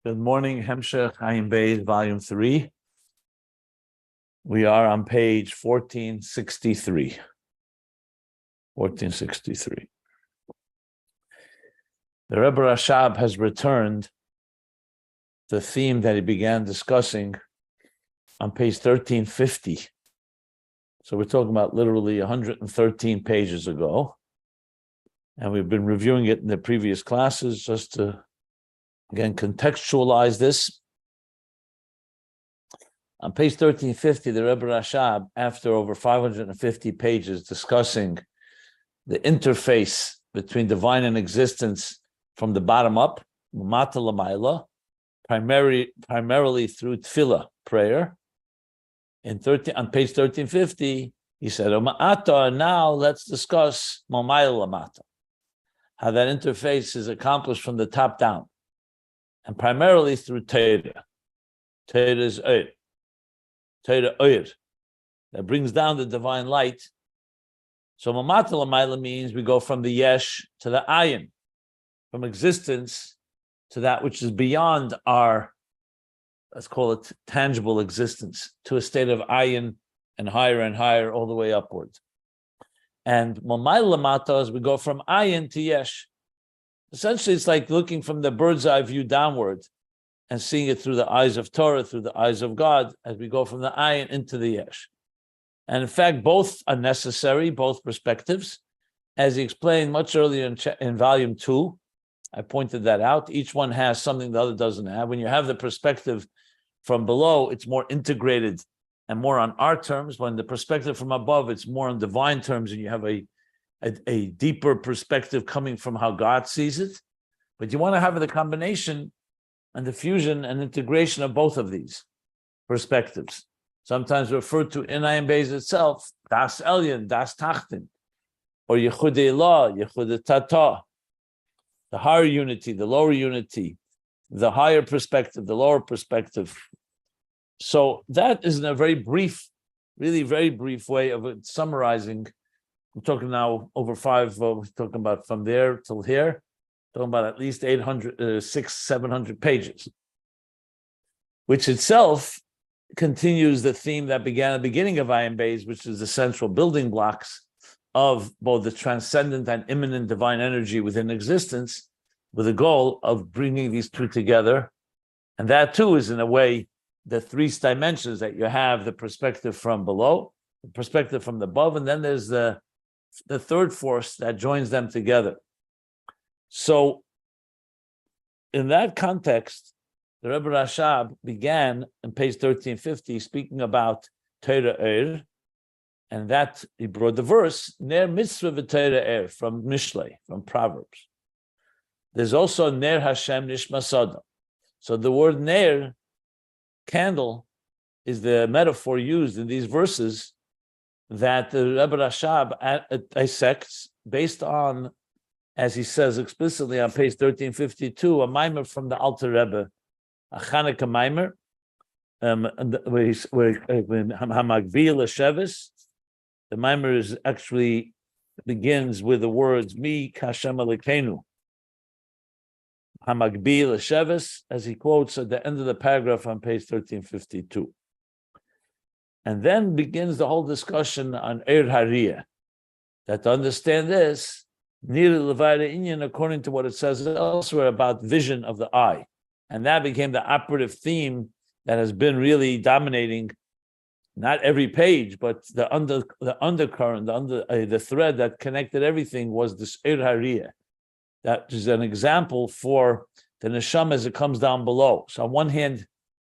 Good morning, Hemshech, Ayin Beis, Volume 3. We are on page 1463. 1463. The Rebbe Rashab has returned the theme that he began discussing on page 1350. So we're talking about literally 113 pages ago. And we've been reviewing it in the previous classes just to again, contextualize this. On page 1350, the Rebbe Rashab, after over 550 pages discussing the interface between divine and existence from the bottom up, mata l'mayla, primarily through tefillah, prayer. On page 1350, he said, now let's discuss mamayla l'mata, how that interface is accomplished from the top down. And primarily through Torah. Torah is Oyer. Torah Oyer. That brings down the divine light. So Mamata L'mayla means we go from the Yesh to the Ayin, from existence to that which is beyond our, let's call it tangible existence, to a state of Ayin and higher all the way upwards. And Mamayla L'mata is we go from Ayin to Yesh. Essentially, it's like looking from the bird's eye view downward and seeing it through the eyes of Torah, through the eyes of God, as we go from the Ayin into the Yesh. And in fact, both are necessary, both perspectives. As he explained much earlier in volume 2, I pointed that out. Each one has something the other doesn't have. When you have the perspective from below, it's more integrated and more on our terms. When the perspective from above, it's more on divine terms, and you have a deeper perspective coming from how God sees it. But you want to have the combination and the fusion and integration of both of these perspectives. Sometimes referred to in Ayin Beis itself, Das Elyon, Das Tachtin, or Yichud Elah, Yichud Tata, the higher unity, the lower unity, the higher perspective, the lower perspective. So that is in a very brief, really very brief way of summarizing. I'm talking now over we're talking about from there till here, talking about at least 700 pages, which itself continues the theme that began at the beginning of Ayin Beis, which is the central building blocks of both the transcendent and immanent divine energy within existence, with the goal of bringing these two together. And that too is in a way the three dimensions that you have: the perspective from below, the perspective from above, and then there's the third force that joins them together. So in that context, the Rebbe Rashab began on page 1350 speaking about Torah Er, and that he brought the verse, Ner Mitzvah v'Torah Er, from Mishlei, from Proverbs. There's also Ner Hashem Nishma Sada. So the word Ner, candle, is the metaphor used in these verses that the Rebbe Rashab dissects based on, as he says explicitly on page 1352, a mimer from the Alter Rebbe, a Chanukah mimer, where Hamagvi L'Shevis. The mimer actually begins with the words Mi Kashem Elokeinu, Hamagvi L'Shevis, as he quotes at the end of the paragraph on page 1352. And then begins the whole discussion on Eir Hariyah, that to understand this, according to what it says elsewhere about vision of the eye. And that became the operative theme that has been really dominating not every page, but the undercurrent, the thread that connected everything was this Eir Hariyah. That is an example for the neshama as it comes down below. So on one hand,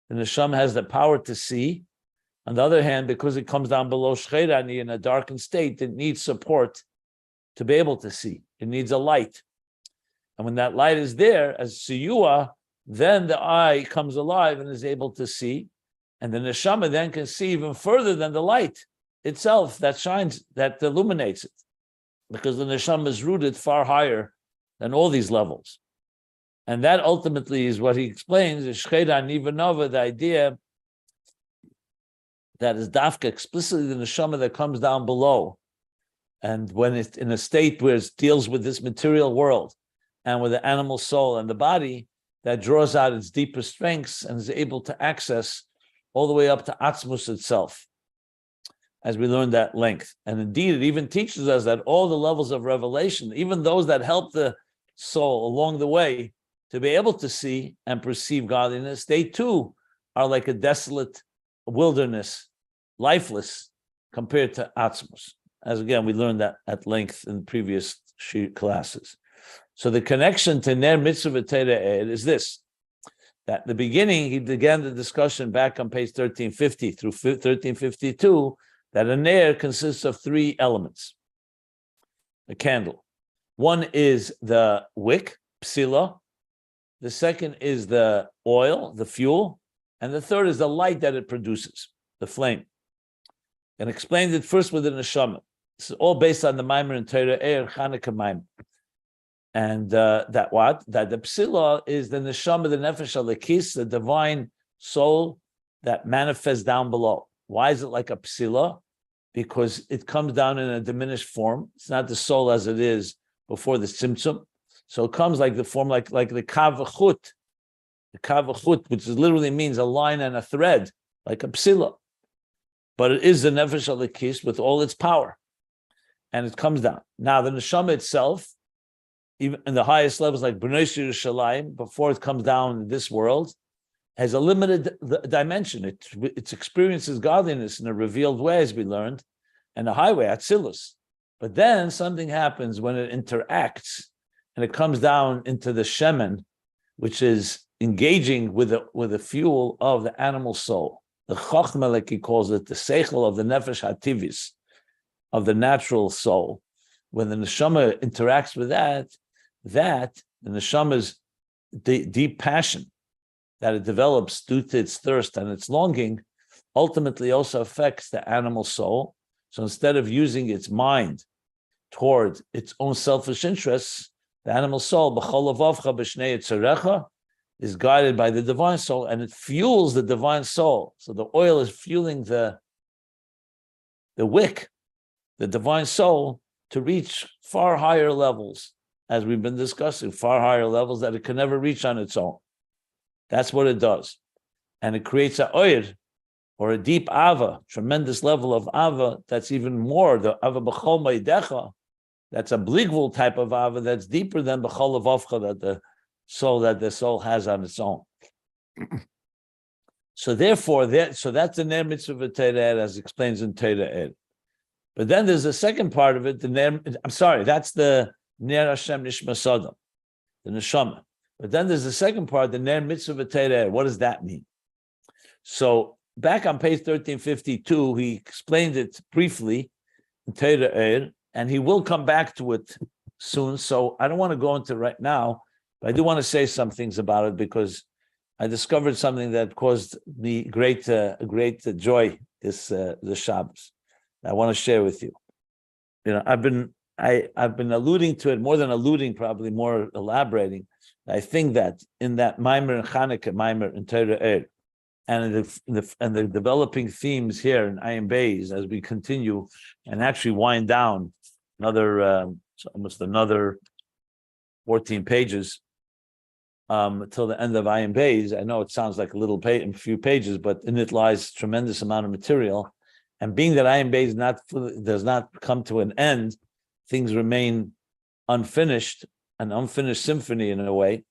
the neshama has the power to see. On the other hand, because it comes down below Shevira in a darkened state, it needs support to be able to see. It needs a light. And when that light is there, as siyua, then the eye comes alive and is able to see. And the neshama then can see even further than the light itself that shines, that illuminates it. Because the neshama is rooted far higher than all these levels. And that ultimately is what he explains, is Shevira Nivanova, the idea that is dafka, explicitly the neshama that comes down below. And when it's in a state where it deals with this material world and with the animal soul and the body, that draws out its deeper strengths and is able to access all the way up to Atzmus itself, as we learned at length. And indeed, it even teaches us that all the levels of revelation, even those that help the soul along the way to be able to see and perceive godliness, they too are like a desolate wilderness, lifeless, compared to Atzmus. As again, we learned that at length in previous classes. So the connection to Ner Mitzvah V'Torah is this, that at the beginning, he began the discussion back on page 1350 through 1352, that a Ner consists of three elements. A candle. One is the wick, psila. The second is the oil, the fuel. And the third is the light that it produces, the flame. And explained it first with the neshama. This is all based on the Maimer and Torah Chanukah Maimer. And that the psila is the neshama, the nefesh alekis, the divine soul that manifests down below. Why is it like a psila? Because it comes down in a diminished form. It's not the soul as it is before the tzimtzum. So it comes like the form, like the kavachut. The kavachut, which literally means a line and a thread, like a psila. But it is the nefesh alekis with all its power. And it comes down. Now the neshama itself, even in the highest levels like Bnei Yerushalayim, before it comes down in this world, has a limited dimension. It experiences godliness in a revealed way, as we learned, and a highway, Atzilus. But then something happens when it interacts, and it comes down into the Shemen, which is engaging with the fuel of the animal soul. The Chochma, like he calls it, the Seichel of the Nefesh HaTivis, of the natural soul. When the Neshama interacts with that the Neshama's deep passion that it develops due to its thirst and its longing ultimately also affects the animal soul. So instead of using its mind toward its own selfish interests, the animal soul, is guided by the divine soul, and it fuels the divine soul. So the oil is fueling the wick, the divine soul, to reach far higher levels, as we've been discussing, far higher levels that it can never reach on its own. That's what it does. And it creates a oir, or a deep ava, tremendous level of ava, that's even more, the ava b'chol ma'idecha, that's a bligvul type of ava that's deeper than b'chol avavcha, that the soul has on its own. So therefore, that's the ner mitzvah v'torah, as explains in Torah. But then there's a second part of it, that's the ner Hashem nishma sadam, the neshama. But then there's the second part, the ner mitzvah v'torah. What does that mean? So back on page 1352, he explained it briefly in Torah, and he will come back to it soon. So I don't want to go into it right now, but I do want to say some things about it because I discovered something that caused me great joy this Shabbos. I want to share with you. I've been alluding to it, more than alluding, probably more elaborating. I think that in that Maimer and Chanukah Maimer and Torah and the developing themes here in Ayin Beis as we continue and actually wind down almost another 14 pages till the end of Ayin Beis. I know it sounds like a few pages, but in it lies tremendous amount of material. And being that Ayin Beis does not come to an end, things remain unfinished, an unfinished symphony in a way.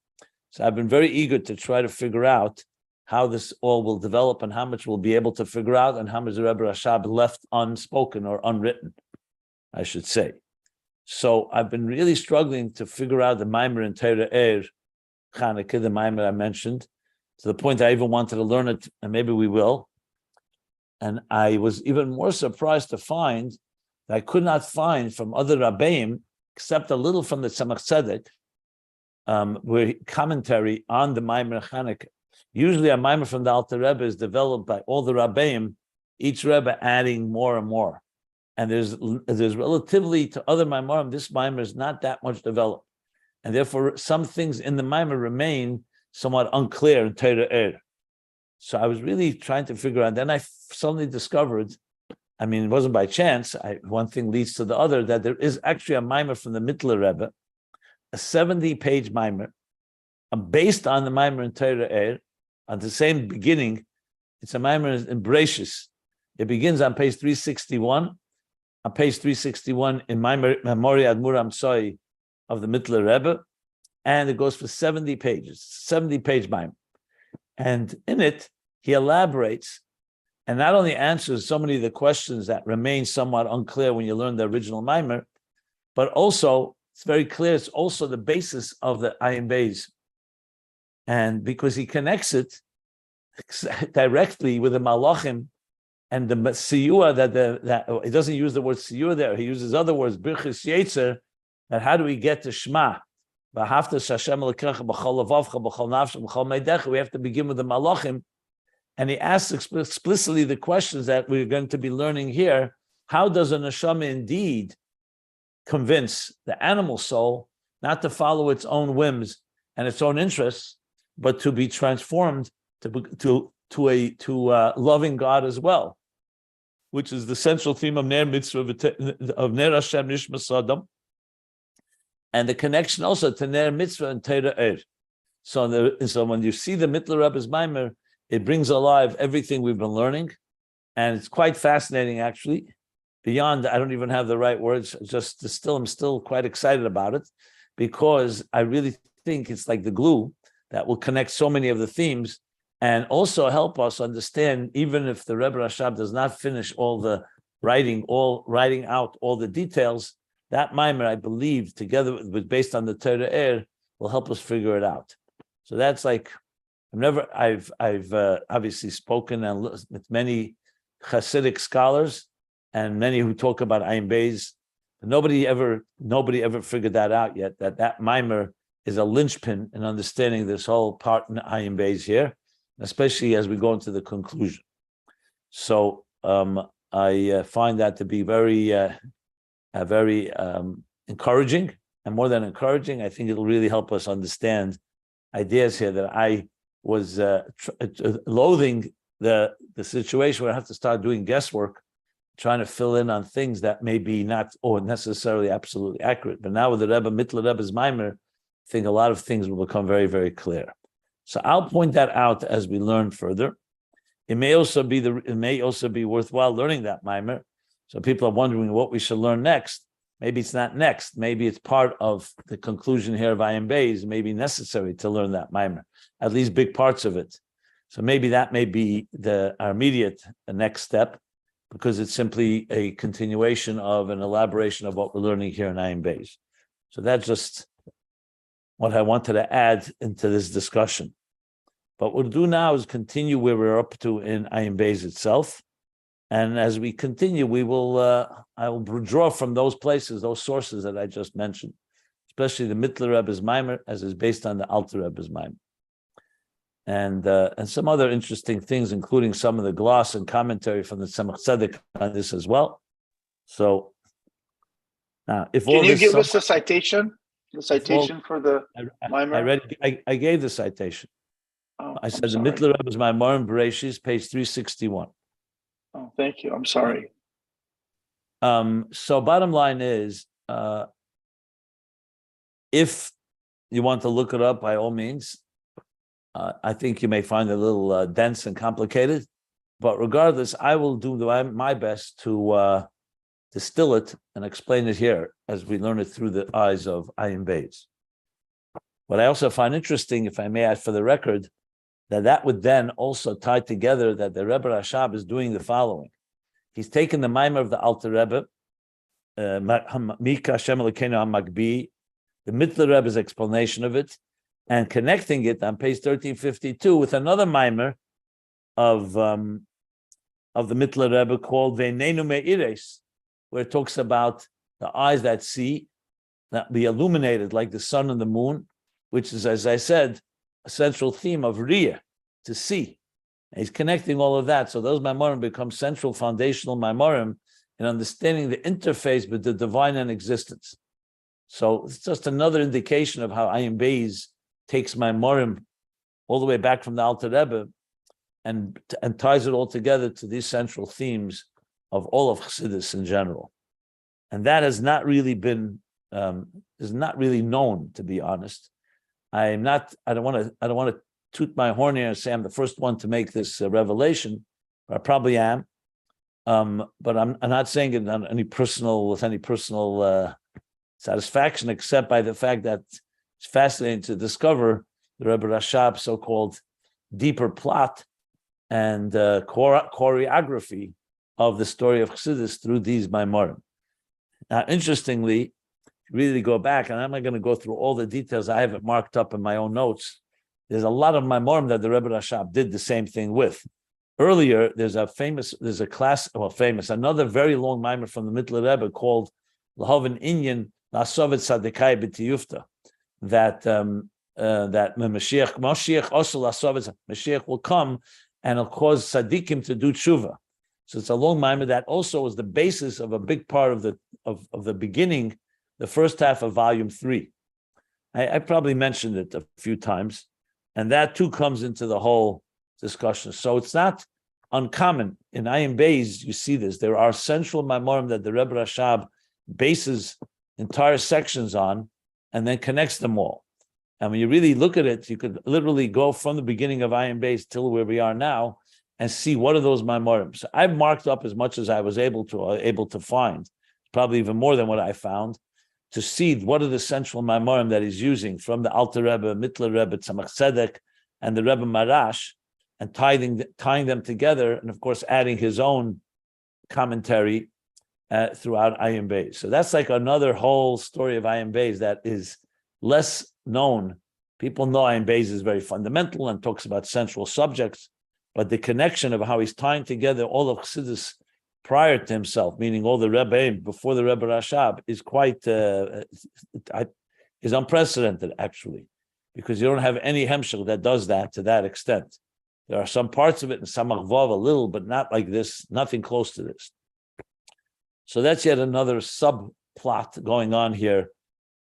So I've been very eager to try to figure out how this all will develop and how much we'll be able to figure out and how much the Rebbe Rashab left unspoken or unwritten, I should say. So I've been really struggling to figure out the Maimer and Torah Chanukah, the Maimer I mentioned, to the point I even wanted to learn it, and maybe we will. And I was even more surprised to find that I could not find from other Rabbeim, except a little from the Tzemach Tzedek, where commentary on the Maimer Chanukah. Usually a Maimer from the Alter Rebbe is developed by all the Rabbeim, each Rebbe adding more and more. And there's relatively to other Maimarim, this Maimer is not that much developed. And therefore some things in the Maimer remain somewhat unclear in Torah. So I was really trying to figure out, then I suddenly discovered, it wasn't by chance, one thing leads to the other, that there is actually a Maimer from the Mittler Rebbe, a 70-page Maimer, based on the Maimer in Torah Er, at the same beginning. It's a Maimer in Bereshis. It begins on page 361. On page 361 in Memory Admur Amsoi of the Mittler Rebbe, and it goes for 70 pages, 70-page Maimer. And in it, he elaborates and not only answers so many of the questions that remain somewhat unclear when you learn the original Maimer, but also, it's very clear, it's also the basis of the Ayin Beis. And because he connects it directly with the Malachim and the Siyua, that he doesn't use the word Siyua there, he uses other words, Birchis Yetzer, that how do we get to Shema? We have to begin with the Malachim. And he asks explicitly the questions that we're going to be learning here. How does a neshama indeed convince the animal soul not to follow its own whims and its own interests, but to be transformed to loving God as well, which is the central theme of Ner Mitzvah of Ner Hashem Nishmas Adam, and the connection also to Ner Mitzvah and Torah Er. So when you see the Mittler Rebbe's Maimer, it brings alive everything we've been learning, and it's quite fascinating actually. Beyond, I don't even have the right words. I'm still quite excited about it, because I really think it's like the glue that will connect so many of the themes, and also help us understand, even if the Rebbe Rashab does not finish all the writing out all the details, that Maimer, I believe, together with based on the Torah Er, will help us figure it out. So that's like, I've obviously spoken with many Hasidic scholars and many who talk about Ayin Beis. Nobody ever figured that out yet, that Maimer is a linchpin in understanding this whole part in Ayin Beis here, especially as we go into the conclusion. So I find that to be very encouraging, and more than encouraging, I think it'll really help us understand ideas here that I was loathing the situation where I have to start doing guesswork, trying to fill in on things that may be not necessarily absolutely accurate. But now with the Mittler Rebbe's Maimer, I think a lot of things will become very, very clear. So I'll point that out as we learn further. It may also be worthwhile learning that Maimer. So people are wondering what we should learn next. Maybe it's not next. Maybe it's part of the conclusion here of Ayin Beis. It may be necessary to learn that Maimer, at least big parts of it. So maybe that may be our immediate next step, because it's simply a continuation of an elaboration of what we're learning here in Ayin Beis. So that's just what I wanted to add into this discussion. But what we'll do now is continue where we're up to in Ayin Beis itself. And as we continue, I will draw from those places, those sources that I just mentioned, especially the Mittler Rebbe's Maimer, as is based on the Alter Rebbe's Maimer. And some other interesting things, including some of the gloss and commentary from the Tzemach Tzedek on this as well. So now, if can you give us a citation? The citation for the Maimer? I gave the citation. Oh, I said the Mittler Rebbe's Maimer in Bereshis, page 361. Oh, thank you. I'm sorry. So bottom line is, if you want to look it up, by all means. I think you may find it a little dense and complicated, but regardless, I will do my best to distill it and explain it here as we learn it through the eyes of Ayin Beis. What I also find interesting, if I may add for the record, that would then also tie together that the Rebbe Rashab is doing the following. He's taken the Maimer of the Alter Rebbe, Mika Hashem Elokeinu HaMagbi, the Mittler Rebbe's explanation of it, and connecting it on page 1352 with another Maimer of the Mittler Rebbe called Veinenu Me'ires, where it talks about the eyes that see, that be illuminated like the sun and the moon, which is, as I said, a central theme of Riyah, to see. And he's connecting all of that. So those Maimarim become central foundational Maimarim in understanding the interface with the divine and existence. So it's just another indication of how Ayin Beis takes Maimarim all the way back from the Alter Rebbe and ties it all together to these central themes of all of Chassidus in general. And that has not really been, is not really known, to be honest. I don't want to toot my horn here and say I'm the first one to make this revelation, but I probably am. But I'm not saying it on any personal satisfaction, except by the fact that it's fascinating to discover the Rebbe Rashab's so-called deeper plot and choreography of the story of Chassidus through these Maimorim. Now, interestingly, if you really go back, and I'm not going to go through all the details, I have it marked up in my own notes. There's a lot of Maimorim that the Rebbe Rashab did the same thing with. Earlier, another very long Maimor from the Mittler Rebbe called Lahavin Inyan Lasovet Sadekai B'tiyufta, that Mashiach will come and it'll cause Sadiqim to do tshuva. So it's a long Maimor that also was the basis of a big part of the beginning, the first half of volume 3. I probably mentioned it a few times, and that too comes into the whole discussion. So it's not uncommon. In Ayin Beis, you see this. There are central Maimorim that the Rebbe Rashab bases entire sections on and then connects them all. And when you really look at it, you could literally go from the beginning of Ayin Beis till where we are now and see what are those Maimorim. So I've marked up as much as I was able to find, probably even more than what I found, to see what are the central Maimorim that he's using from the Alter Rebbe, Mittler Rebbe, Tzemach Tzedek, and the Rebbe Marash, and tying them together, and of course adding his own commentary throughout Ayin Beis. So that's like another whole story of Ayin Beis that is less known. People know Ayin Beis is very fundamental and talks about central subjects, but the connection of how he's tying together all of Chassidus prior to himself, meaning all the Rebbe before the Rebbe Rashab, is quite is unprecedented actually, because you don't have any hemshech that does that to that extent. There are some parts of it in Samach Vav a little, but not like this, nothing close to this. So that's yet another subplot going on here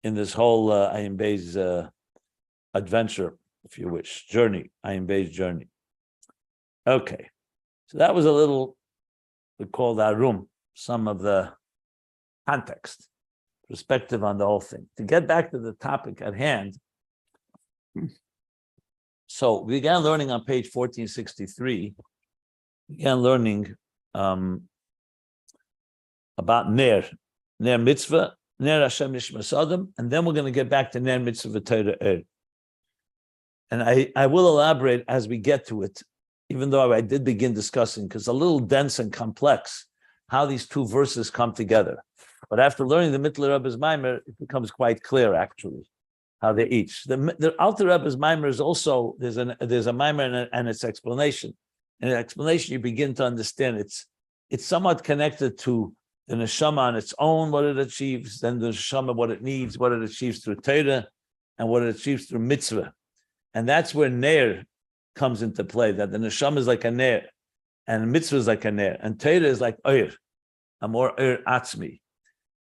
in this whole Ayin Beis adventure, if you wish, journey, Ayin Beis journey. Okay, so that was a little, we call that room, some of the context, perspective on the whole thing. To get back to the topic at hand, so we began learning on page 1463, about Ner Mitzvah, Ner Hashem Nishmas Adam, and then we're going to get back to Ner Mitzvah V'Torah. And I will elaborate as we get to it, even though I did begin discussing, because it's a little dense and complex, how these two verses come together. But after learning the Mittler Rebbe's Maimer, it becomes quite clear, actually, how they each. The Alter Rebbe's Maimer is also, there's a Maimer and its explanation. In the explanation, you begin to understand it's somewhat connected to the neshama on its own, what it achieves, then the neshama, what it needs, what it achieves through Torah, and what it achieves through mitzvah. And that's where Ner comes into play, that the neshama is like a Ner, and mitzvah is like a Ner, and Torah is like Oyer, a more Oyer Atzmi.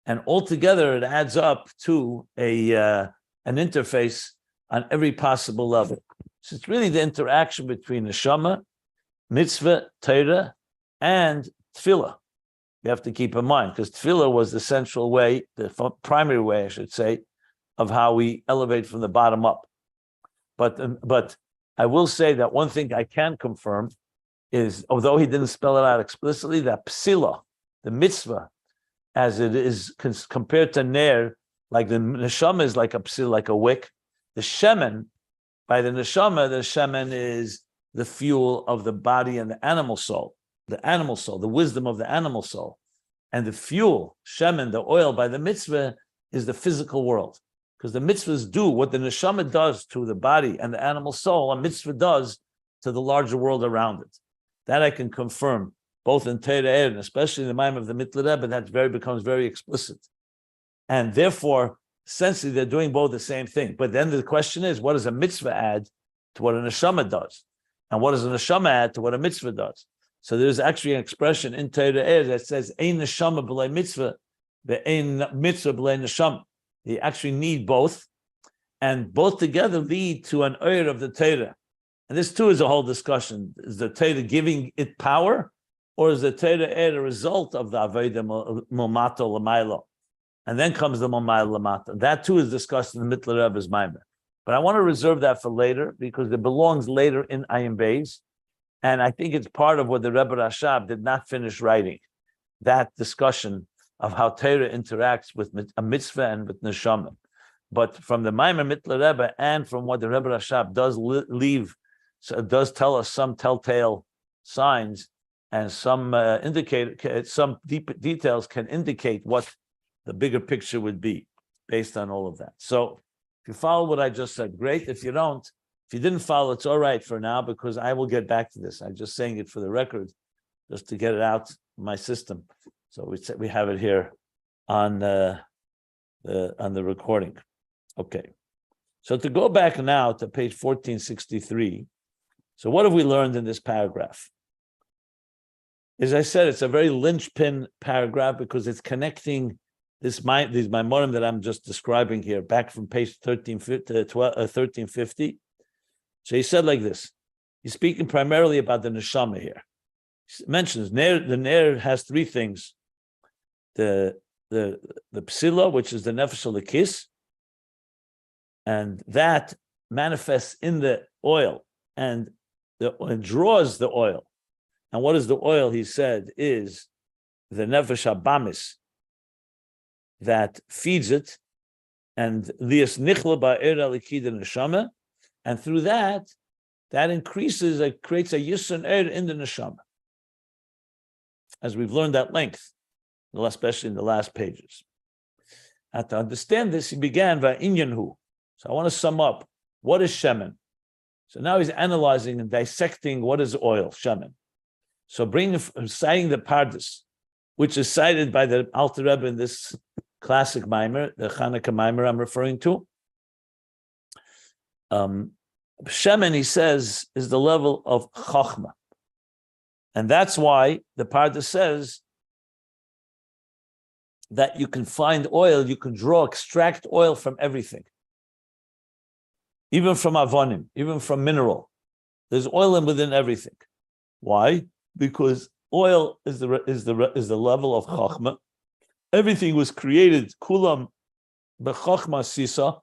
And altogether, it adds up to an interface on every possible level. So it's really the interaction between neshama, mitzvah, Torah, and tefillah. You have to keep in mind, because tefillah was the central way, the primary way, I should say, of how we elevate from the bottom up. But I will say that one thing I can confirm is, although he didn't spell it out explicitly, that psila, the mitzvah, as it is compared to ner, like the neshama is like a psila, like a wick. The shemen, by the shemen is the fuel of the body and the animal soul, the wisdom of the animal soul. And the fuel, shemen, the oil, by the mitzvah, is the physical world. Because the mitzvahs do what the neshama does to the body and the animal soul, a mitzvah does to the larger world around it. That I can confirm, both in Torah and especially in the Maimon of the Mittler Rebbe, that becomes very explicit. And therefore, essentially, they're doing both the same thing. But then the question is, what does a mitzvah add to what a neshama does? And what does a neshama add to what a mitzvah does? So there's actually an expression in Torah that says, Ein neshama b'lei mitzvah, ve'ein mitzvah b'lei neshama. You actually need both, and both together lead to an oyer of the Torah. And this too is a whole discussion. Is the Torah giving it power, or is the Torah a result of the Aveda Momato Lamailo? And then comes the Momailo Lamata. That too is discussed in the Mittler Rebbe's Maimer. But I want to reserve that for later because it belongs later in Ayin Beis. And I think it's part of what the Rebbe Rashab did not finish writing, that discussion of how Torah interacts with a mitzvah and with neshama. But from the Maimer Mittler Rebbe and from what the Rebbe Rashab does leave, so it does tell us some telltale signs and some some deep details can indicate what the bigger picture would be based on all of that. So if you follow what I just said, great. If you don't, if you didn't follow, it's all right for now because I will get back to this. I'm just saying it for the record, just to get it out of my system. So we have it here on the recording. Okay. So to go back now to page 1463. So what have we learned in this paragraph? As I said, it's a very linchpin paragraph because it's connecting these Maimorim that I'm just describing here back from page 1350. So he said like this. He's speaking primarily about the neshama here. He mentions the ner has three things: the psila, which is the nefesh lekis, and that manifests in the oil and draws the oil. And what is the oil? He said is the nefesh habamis that feeds it, and lias nichla ba'era likida neshama. And through that increases, it creates a yisur er in the neshama, as we've learned at length, especially in the last pages. And to understand this, he began by inyanhu. So I want to sum up what is shemen. So now he's analyzing and dissecting what is oil, shemen. So citing the Pardes, which is cited by the Alter Rebbe in this classic Maimer, the Chanukah Maimer I'm referring to. Shemen, he says, is the level of Chochma. And that's why the Pardes says that you can find oil, you can extract oil from everything. Even from avonim, even from mineral. There's oil within everything. Why? Because oil is the level of Chochma. Everything was created, kulam b'chochma sisa.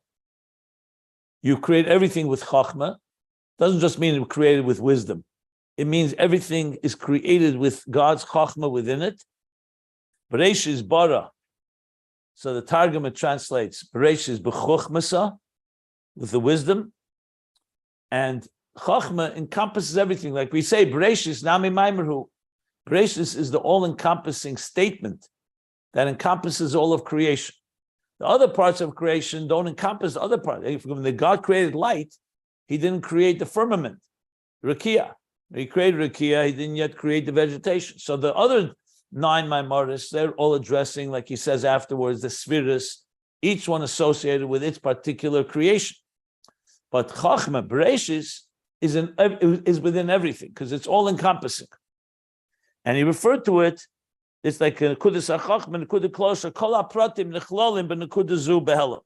You create everything with Chochma. Doesn't just mean it was created with wisdom. It means everything is created with God's Chochma within it. Bereish is bara. So the Targum, it translates, Bereish is b'chochmasa, with the wisdom. And Chochma encompasses everything. Like we say, Bereishis nami maimerhu. Bereishis is the all-encompassing statement that encompasses all of creation. The other parts of creation don't encompass the other parts. When God created light, he didn't create the firmament, Rakia. He created Rakia, he didn't yet create the vegetation. So the other 9 Maimoris, they're all addressing, like he says afterwards, the Shveras, each one associated with its particular creation. But Chochma, Bereshis, is within everything, because it's all encompassing. And he referred to it, it's like a Nekudas HaChochma, Nekudah Klosha, Kol HaPratim Nechlolim B'Nekudah Zu Behelam.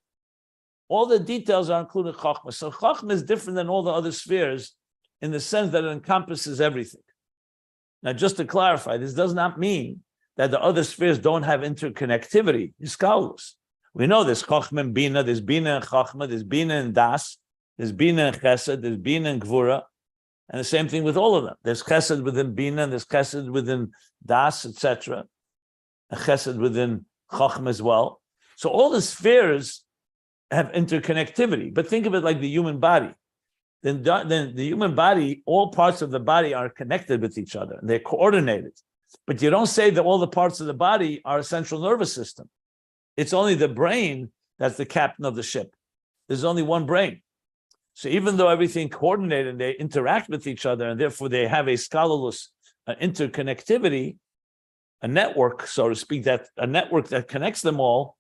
All the details are included in Chochma. So Chochma is different than all the other spheres in the sense that it encompasses everything. Now, just to clarify, this does not mean that the other spheres don't have interconnectivity. It's kaulus. We know there's Chochma and Binah, there's Binah and Chochma, there's Binah and Das, there's Binah and Chesed, there's Binah and Gvura, and the same thing with all of them. There's Chesed within Binah, and there's Chesed within Das, etc., and Chesed within Chochma as well. So all the spheres have interconnectivity, but think of it like the human body. Then the human body, all parts of the body are connected with each other, and they're coordinated. But you don't say that all the parts of the body are a central nervous system. It's only the brain that's the captain of the ship. There's only one brain. So even though everything coordinated and they interact with each other, and therefore they have a scholarless interconnectivity, a network, so to speak, a network that connects them all,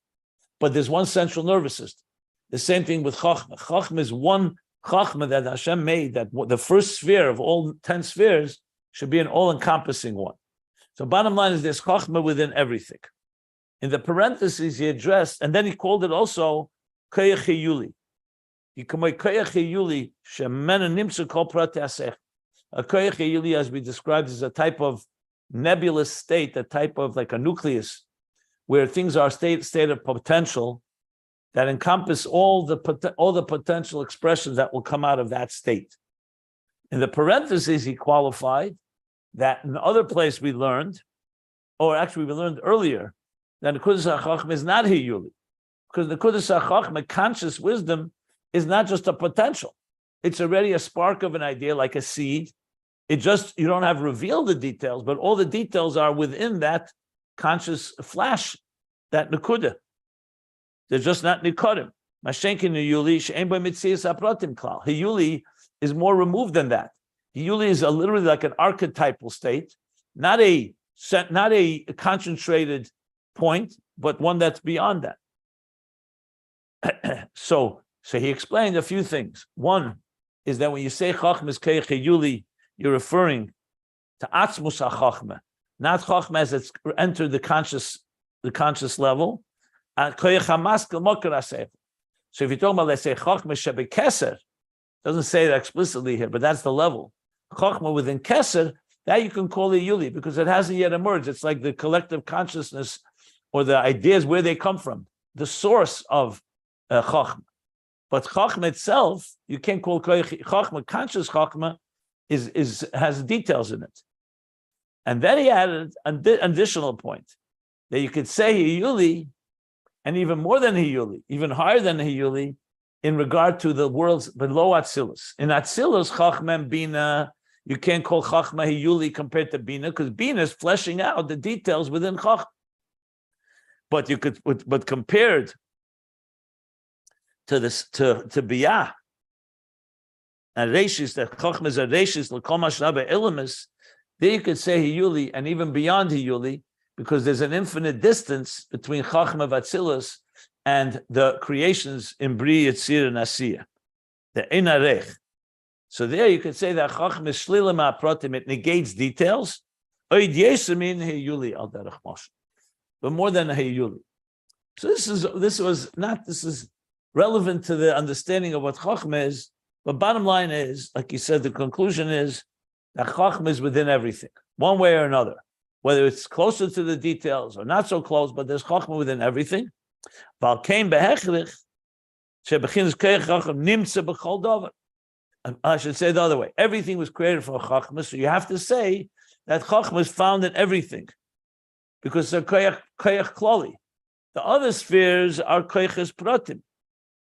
but there's one central nervous system. The same thing with Chochma. Chochma is one Chochma that Hashem made, that the first sphere of all 10 spheres should be an all-encompassing one. So bottom line is there's Chochma within everything. In the parentheses he addressed, and then he called it also Koyach Yuli. A Koyach Yuli, as we described, is a type of nebulous state, a type of like a nucleus, where things are state of potential that encompass all the potential expressions that will come out of that state. In the parentheses, he qualified that in the other place we learned, or actually we learned earlier, that the Nekudas HaChochma is not Hiyuli. Because the Nekudas HaChochma, conscious wisdom, is not just a potential. It's already a spark of an idea, like a seed. It just, you don't have revealed the details, but all the details are within that conscious flash, that Nekuda. They're just not Nikodim. Mashenkin Hiyuli, she'en bo mitzias hapratim klal. Hiyuli is more removed than that. Hiyuli is literally like an archetypal state, not a concentrated point, but one that's beyond that. So he explained a few things. One is that when you say Chochma is Keich Hiyuli, you're referring to Atzmus HaChochma, not Chochma as it's entered the conscious level. So if you're talking about, let's say, Chochma Shebekeser, doesn't say that explicitly here, but that's the level. Chochma within Keser, that you can call a Yuli because it hasn't yet emerged. It's like the collective consciousness or the ideas where they come from, the source of Chochma. But Chochma itself, you can't call Chochma. Conscious Chochma has details in it. And then he added an additional point that you could say Hiyuli, and even more than Hiyuli, even higher than Hiyuli, in regard to the worlds below Atzilus. In Atzilus, Chochma and Binah, you can't call Chochma Hiyuli compared to Binah, because Binah is fleshing out the details within Chochma. But you could, but compared to this, to Biyah, and Reshis, that Chochma is a Reshis, L'kol Mashnaba Ilimus, there you could say Hiyuli, and even beyond Hiyuli, because there's an infinite distance between Chochma Vatzilus and the creations in Bri, Yitzir, and Asiya, the Einarech. So there you could say that Chochma is Shlila Ma'apratim, it negates details, Oid Yesamin Hiyuli al Derech Moshe, but more than a Hiyuli. So this is relevant to the understanding of what Chochma is, but bottom line is, like you said, the conclusion is that Chochma is within everything, one way or another, whether it's closer to the details or not so close, but there's Chochma within everything. I should say the other way. Everything was created for Chochma, so you have to say that Chochma is found in everything, because they're koyach klali. The other spheres are koyches pratim.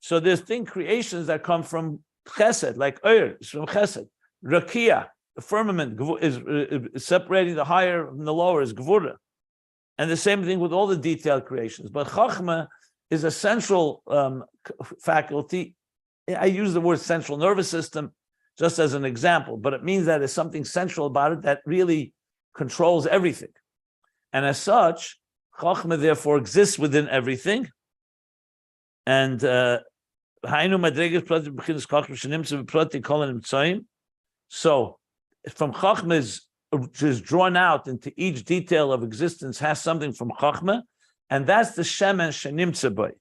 So there's creations that come from chesed, like is from chesed. Rakia, the firmament, is separating the higher from the lower, is gvura. And the same thing with all the detailed creations. But Chochma is a central faculty. I use the word central nervous system just as an example, but it means that there's something central about it that really controls everything. And as such, Chochma therefore exists within everything. And so from Chochma is drawn out into each detail of existence, has something from Chochma, and that's the Shemen Shenimtze Boi.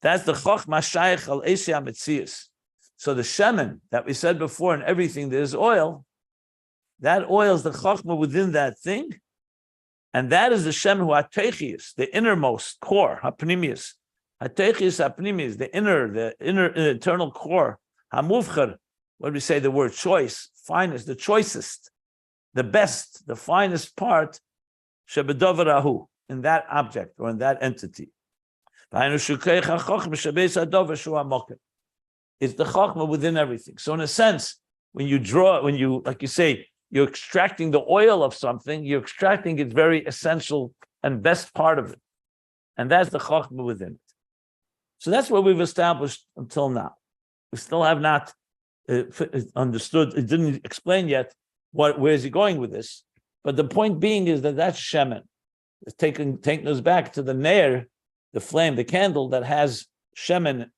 That's the Chochma Shaykh al Esya Metzias. So the Shemen that we said before, in everything there's oil, that oil is the Chochma within that thing, and that is the Shemen who Hatechius, the innermost core, Hapnimius. Hatechius Hapnimius, the inner internal core, Hamuvcher. What do we say? The word choice, finest, the choicest, the best, the finest part, Shebedovarahu, in that object or in that entity. It's the Chochma within everything. So in a sense, when you, like you say, you're extracting the oil of something, you're extracting its very essential and best part of it. And that's the Chochma within it. So that's what we've established until now. We still have not understood, it didn't explain yet where is he going with this. But the point being is that that's Shemen. It's taking us back to the Neir, the flame, the candle that has Shemen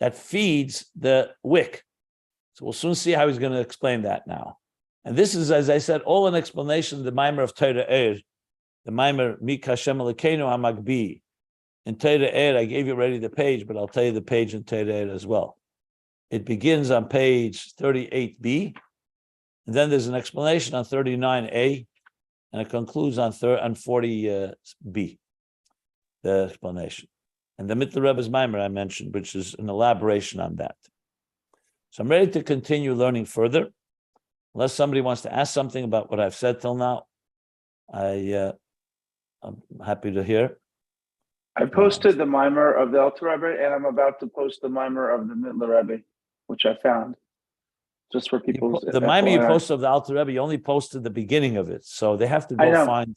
that feeds the wick. So we'll soon see how he's going to explain that now. And this is, as I said, all an explanation of the Maimer of Torah the Maimer Mika Hashem Elokeinu HaMagbi. In Torah I gave you already the page, but I'll tell you the page in Torah as well. It begins on page 38b, and then there's an explanation on 39a, and it concludes on 40b, the explanation. and the Mittler Rebbe's Maimer I mentioned, which is an elaboration on that. So I'm ready to continue learning further. Unless somebody wants to ask something about what I've said till now, I'm happy to hear. I posted the mimer of the Alter Rebbe, and I'm about to post the mimer of the Mittler Rebbe, which I found, just for people's. The mimer you FYI. posted of the Alter Rebbe, you only posted the beginning of it, so they have to I go know. find.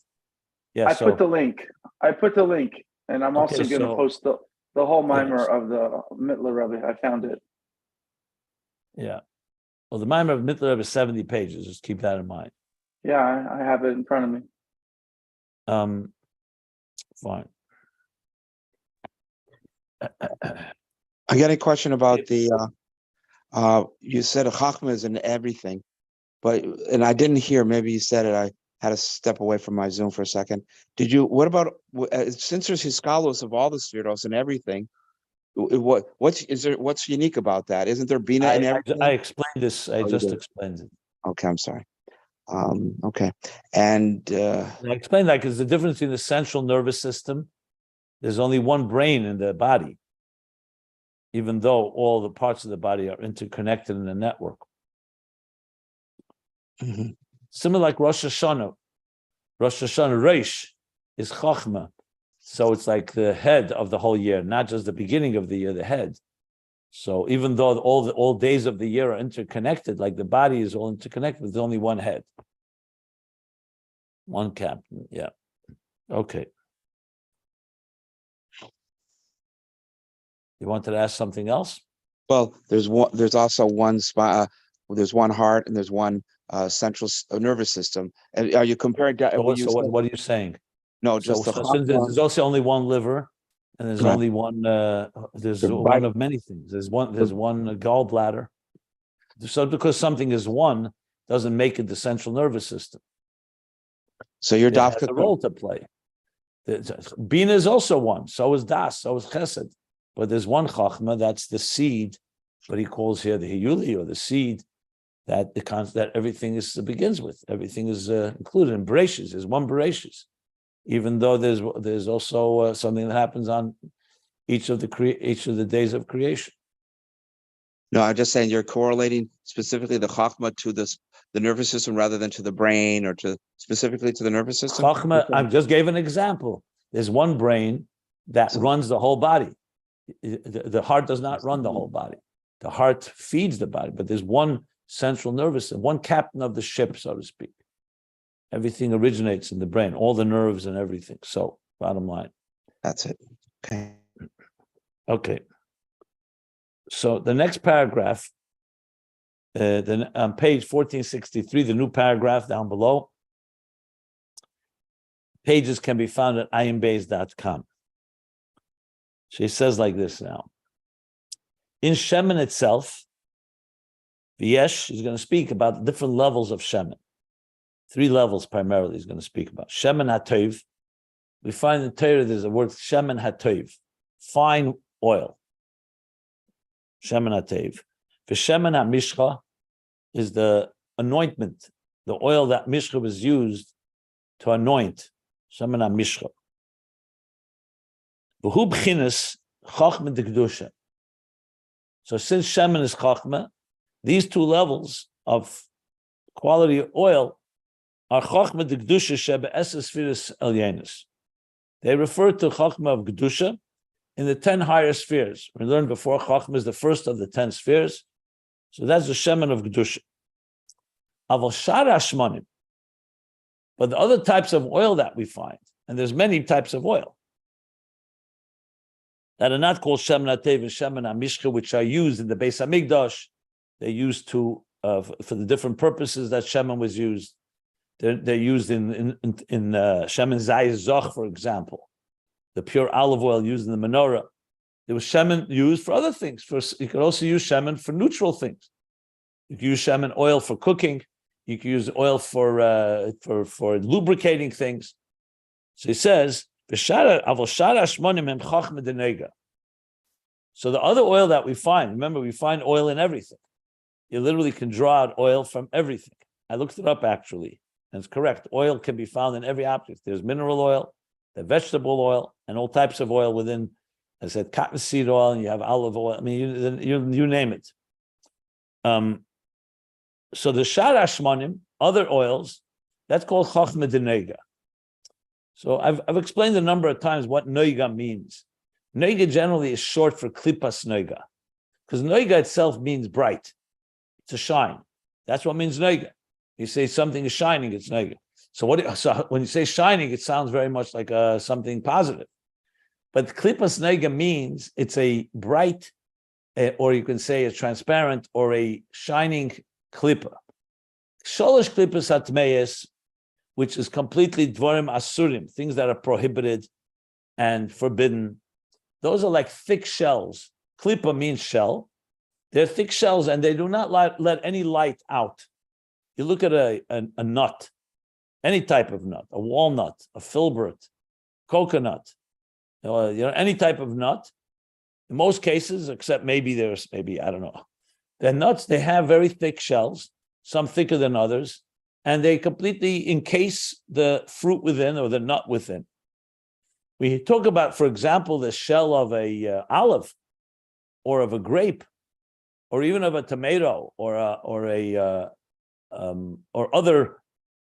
Yeah, I put the link. And I'm also Okay, going to so- post the whole mimer Yes. of the Mittler Rebbe. I found it. Yeah. Well, the mimer of Mittler Rebbe is 70 pages. Just keep that in mind. Yeah, I have it in front of me. Fine. I got a question about the you said a Chochma is in everything, and I didn't hear, maybe you said it, I had to step away from my Zoom for a second. What about, since there's Hiskalos of all the spheros and everything, what's unique about that? Isn't there Binah in everything? I explained this. I just did. explained it. Okay, I'm sorry. Okay. And I explained that because the difference between the central nervous system, there's only one brain in the body, even though all the parts of the body are interconnected in a network. mhm. Similar like Rosh Hashanah. Rosh Hashanah Reish is Chochma. So it's like the head of the whole year, not just the beginning of the year, the head. So even though all days of the year are interconnected, like the body is all interconnected, there's only one head. One captain, yeah. Okay. You wanted to ask something else? Well, there's also one spot, there's one heart and there's one central nervous system. And are you comparing that? So what are you saying? No, just the Since there's also only one liver, and there's Right. only one. There's The one bite- of many things. There's one gallbladder. So because something is one doesn't make it the central nervous system. So your It has dafka a role to play. Binah is also one. So is Das. So is Chesed. But there's one Chochma, that's the seed. What he calls here the Hiyuli, or the seed that that everything begins with. Everything is included in Bereshis. There's one Bereshis. Even though there's also something that happens on each of the days of creation. No, I'm just saying you're correlating specifically the Chochma to the nervous system rather than to the brain or specifically to the nervous system. Chochma, I just gave an example. There's one brain that runs the whole body. The heart does not run the whole body. The heart feeds the body, but there's one central nervous system, one captain of the ship, so to speak. Everything originates in the brain, all the nerves and everything. So, bottom line. That's it. Okay. Okay. So the next paragraph, then on page 1463, the new paragraph down below, pages can be found at ayinbeis.com. She says like this now. In Shemen itself, the Yesh is going to speak about different levels of Shemen. 3 levels primarily he's going to speak about. Shemen HaTov. We find in Torah there's a word Shemen HaTov, fine oil. Shemen HaTov. The Shemen HaMishcha is the anointment, the oil that Mishcha was used to anoint. Shemen HaMishcha. V'hu b'chinas Chochma de Kedusha. So since Shemen is Chochma, these 2 levels of quality of oil are Chochma de Kedusha shebe esespheres elyenis. They refer to Chochma of Kedusha in the 10 higher spheres. We learned before, Chochma is the first of the 10 spheres. So that's the Shemen of Kedusha. Aval shara shmanim. But the other types of oil that we find, and there's many types of oil, that are not called Shemen HaTev and Shemen HaMishcha, which are used in the Beis HaMikdash. They're used for the different purposes that Shemen was used. They're used in Shemen Zayis Zoch, for example, the pure olive oil used in the menorah. There was Shemen used for other things. You could also use Shemen for neutral things. You can use Shemen oil for cooking. You can use oil for lubricating things. So he says, so the other oil that we find, remember, we find oil in everything. You literally can draw out oil from everything. I looked it up actually, and it's correct. Oil can be found in every object. There's mineral oil, there's vegetable oil, and all types of oil within I said cottonseed oil, and you have olive oil. I mean, you name it. So the shar hashmonim, other oils, that's called Chochma de Nogah. So I've explained a number of times what Nogah means. Nogah generally is short for klipas Nogah, because Nogah itself means bright. It's a shine. That's what means Nogah. You say something is shining, it's Nogah. So when you say shining, it sounds very much like something positive. But klipas Nogah means it's a bright, or you can say a transparent or a shining klipa. Sholosh klipas hatmeis, which is completely dvarim asurim, things that are prohibited and forbidden. Those are like thick shells. Klipa means shell. They're thick shells and they do not let any light out. You look at a nut, any type of nut, a walnut, a filbert, coconut, any type of nut. In most cases, except maybe I don't know. The nuts, they have very thick shells, some thicker than others, and they completely encase the fruit within or the nut within. We talk about, for example, the shell of a olive, or of a grape, or even of a tomato, or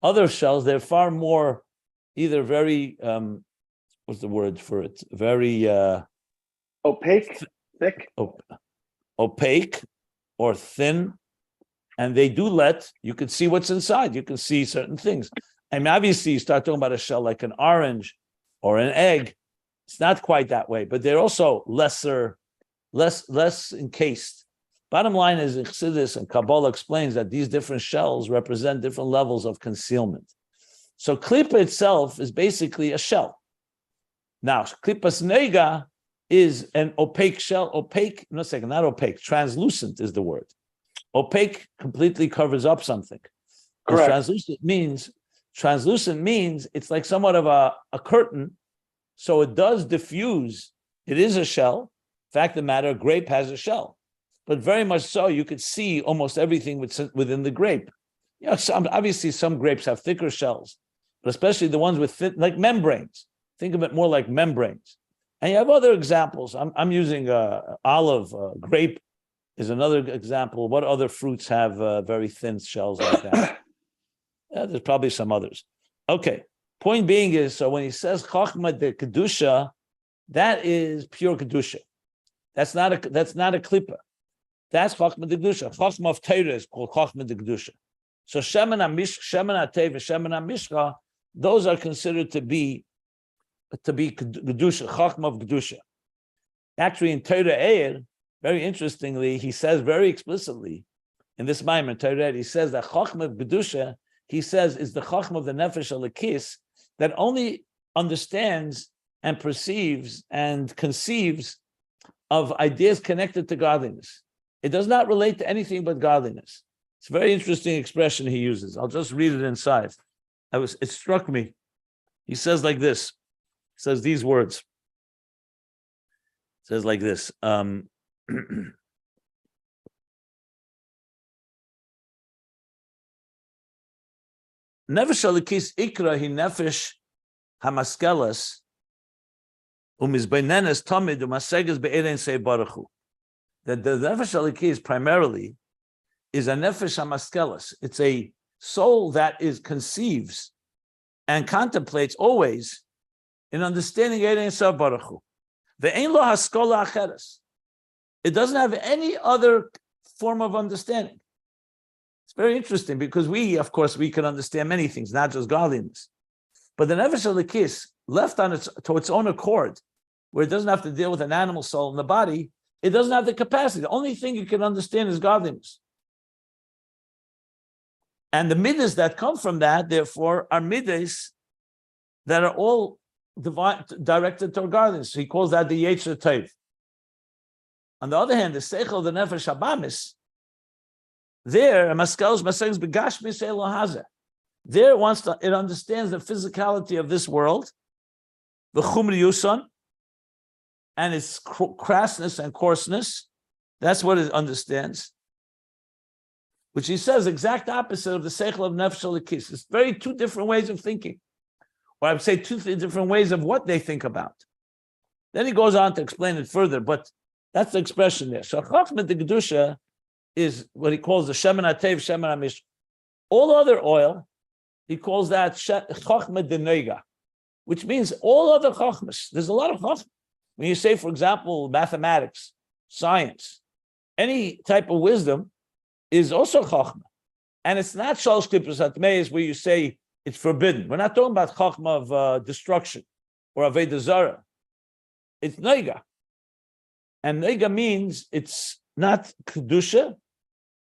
other shells. They're far more either very what's the word for it? Very opaque, thick, opaque, or thin, and they do you can see what's inside. You can see certain things. I mean, obviously, you start talking about a shell like an orange or an egg. It's not quite that way, but they're also less encased. Bottom line is, Chassidus and Kabbalah explains that these different shells represent different levels of concealment. So klipa itself is basically a shell. Now, klipas Nogah is an opaque shell. Not opaque. Translucent is the word. Opaque completely covers up something. Correct. Translucent means it's like somewhat of a curtain, so it does diffuse. It is a shell. Fact of the matter, a grape has a shell, but very much so you could see almost everything within the grape. Obviously some grapes have thicker shells, but especially the ones with like membranes. Think of it more like membranes. And you have other examples. I'm using olive, grape is another example. What other fruits have very thin shells like that? There's probably some others. Okay. Point being is, so when he says Chochma de Kedusha, that is pure Kedusha. That's not a klipa. That's Chochma de Kedusha. Chochma of Torah is called Chochma de Kedusha. So Shemen HaTeva, Shemen HaMishcha, those are considered to be Kedusha, Chochma of Kedusha. Actually, in Torah Eir, very interestingly, he says very explicitly in this Maimer, in Torah, he says that Chochma of Kedusha, he says, is the Chochma of the Nefesh Alakis that only understands and perceives and conceives of ideas connected to godliness. It does not relate to anything but godliness. It's a very interesting expression he uses. I'll just read it inside. It struck me. He says like this. He says these words. He says like this. Nefesh alikis ikra hi nefesh hamaskelas umizbeinenes tamid umaseges be'erein sei baruchu. That the nefesh alikis primarily is a nefesh hamaskelas. It's a soul that conceives and contemplates always in understanding erein sei baruchu. Ve'ein lo haskola acheres. It doesn't have any other form of understanding. It's very interesting because of course, we can understand many things, not just godliness. But the nefesh alikis, left to its own accord, where it doesn't have to deal with an animal soul in the body, it doesn't have the capacity. The only thing you can understand is godliness. And the Midos that come from that, therefore, are Midos that are all directed toward godliness. So he calls that the Yesh. On the other hand, the Seichel, the Nefesh Habamis, there, there it understands the physicality of this world, the Chumri Yusan, and its crassness and coarseness. That's what it understands. Which he says exact opposite of the Seichel of Nefesh Alikis. It's two different ways of thinking. Or I would say two different ways of what they think about. Then he goes on to explain it further, but that's the expression there. So Chochma de Kedusha is what he calls the Shemen HaTev, Shemen HaMish. All other oil, he calls that Chochma de Nogah, which means all other Chochmas. There's a lot of Chochma. When you say, for example, mathematics, science, any type of wisdom is also Chochma. And it's not Shalosh Klippos Hatmeis where you say it's forbidden. We're not talking about Chochma of destruction or Avodah Zarah. It's Nogah. And Nogah means it's not Kedusha.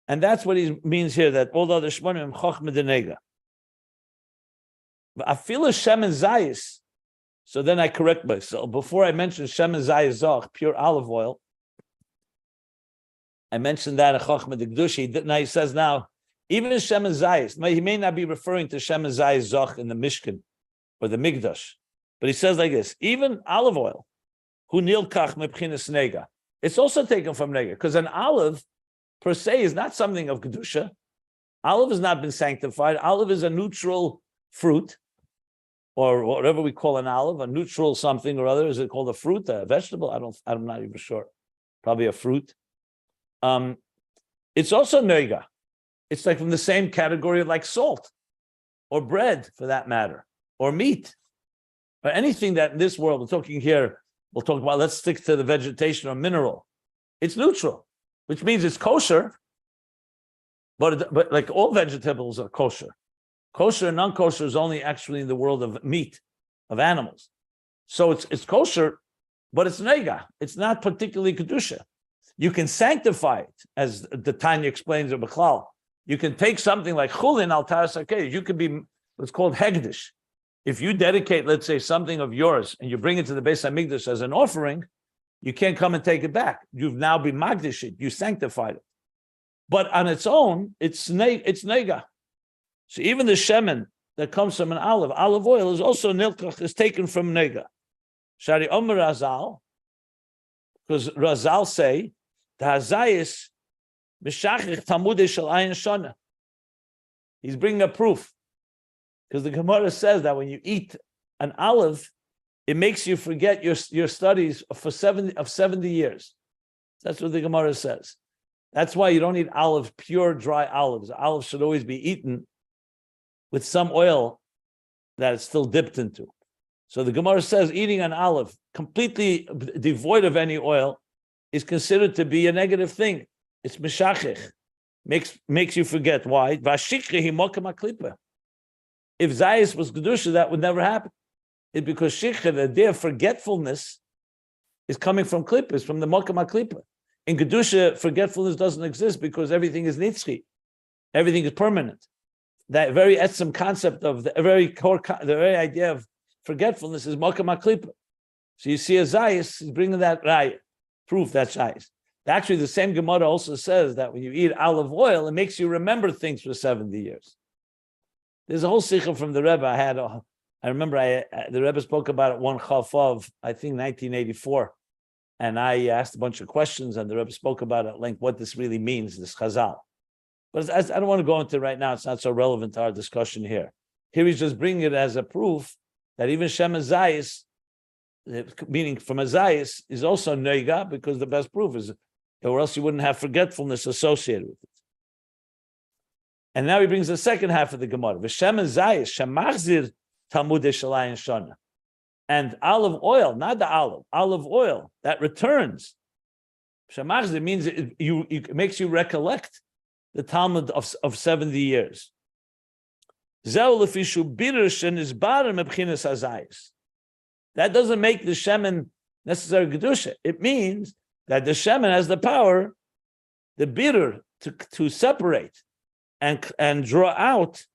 And that's what he means here, that all the other Shmonim Chochma de Nogah. But I feel a Shemen Zayis. So then I correct myself. Before I mentioned Shemen Zayis Zoch, pure olive oil, I mentioned that in Chochma de Kedusha. Now he says now, even in Shemen Zayis, he may not be referring to Shemen Zayis Zoch in the Mishkan or the Migdash, but he says like this, even olive oil, hu nilkach mebchinas nega, it's also taken from nega, because an olive per se is not something of Kedusha. Olive has not been sanctified. Olive is a neutral fruit, or whatever we call an olive, a neutral something or other. Is it called a fruit, a vegetable? I'm not even sure. Probably a fruit. It's also nega. It's like from the same category of like salt or bread for that matter, or meat, or anything that in this world, we're talking here, we'll talk about, let's stick to the vegetation or mineral. It's neutral, which means it's kosher, but like all vegetables are kosher. Kosher and non-kosher is only actually in the world of meat, of animals. So it's kosher, but it's nega. It's not particularly kedusha. You can sanctify it, as the Tanya explains in Bechlal. You can take something like chulin al taras hakeish. You could be what's called hegdish. If you dedicate, let's say, something of yours and you bring it to the Beis Hamikdash as an offering, you can't come and take it back. You've now been magdish it. You sanctified it. But on its own, it's nega. So even the shemen that comes from an olive oil is also nilkach, is taken from nega. Shari Omer Razal, because Razal say the hazayis mishachich tamudei shel ayin shana. He's bringing a proof, because the Gemara says that when you eat an olive, it makes you forget your studies for 70 years. That's what the Gemara says. That's why you don't eat pure dry olives. Olives should always be eaten with some oil that it's still dipped into. So the Gemara says eating an olive completely devoid of any oil is considered to be a negative thing. It's meshachich, makes you forget. Why? If Zayis was Kedusha, that would never happen. It's because Shikha, the idea of forgetfulness, is coming from Klippas, from the Mokam HaKlippa. In Kedusha, forgetfulness doesn't exist because everything is nitzchi. Everything is permanent. That very etzem concept of the very core, the very idea of forgetfulness is Mokam HaKlippa. So you see a Zayis is bringing that right proof that's Zayis. Actually, the same Gemara also says that when you eat olive oil, it makes you remember things for 70 years. There's a whole sikha from the Rebbe I had. I remember the Rebbe spoke about it one chaf of, I think, 1984. And I asked a bunch of questions, and the Rebbe spoke about it at length, what this really means, this chazal. But I don't want to go into it right now. It's not so relevant to our discussion here. Here he's just bringing it as a proof that even Shemen Zayis, meaning from a Zayis, is also nega, because the best proof is, or else you wouldn't have forgetfulness associated with it. And now he brings the second half of the Gemara. V'shemen Zayis, shemachzir tamudei shel ayin shana. And olive oil, not the olive oil that returns. Shemachzir means it makes you recollect the Talmud of 70 years. That doesn't make the shemen necessary kedusha. It means that the shemen has the power, the bitter, to separate and draw out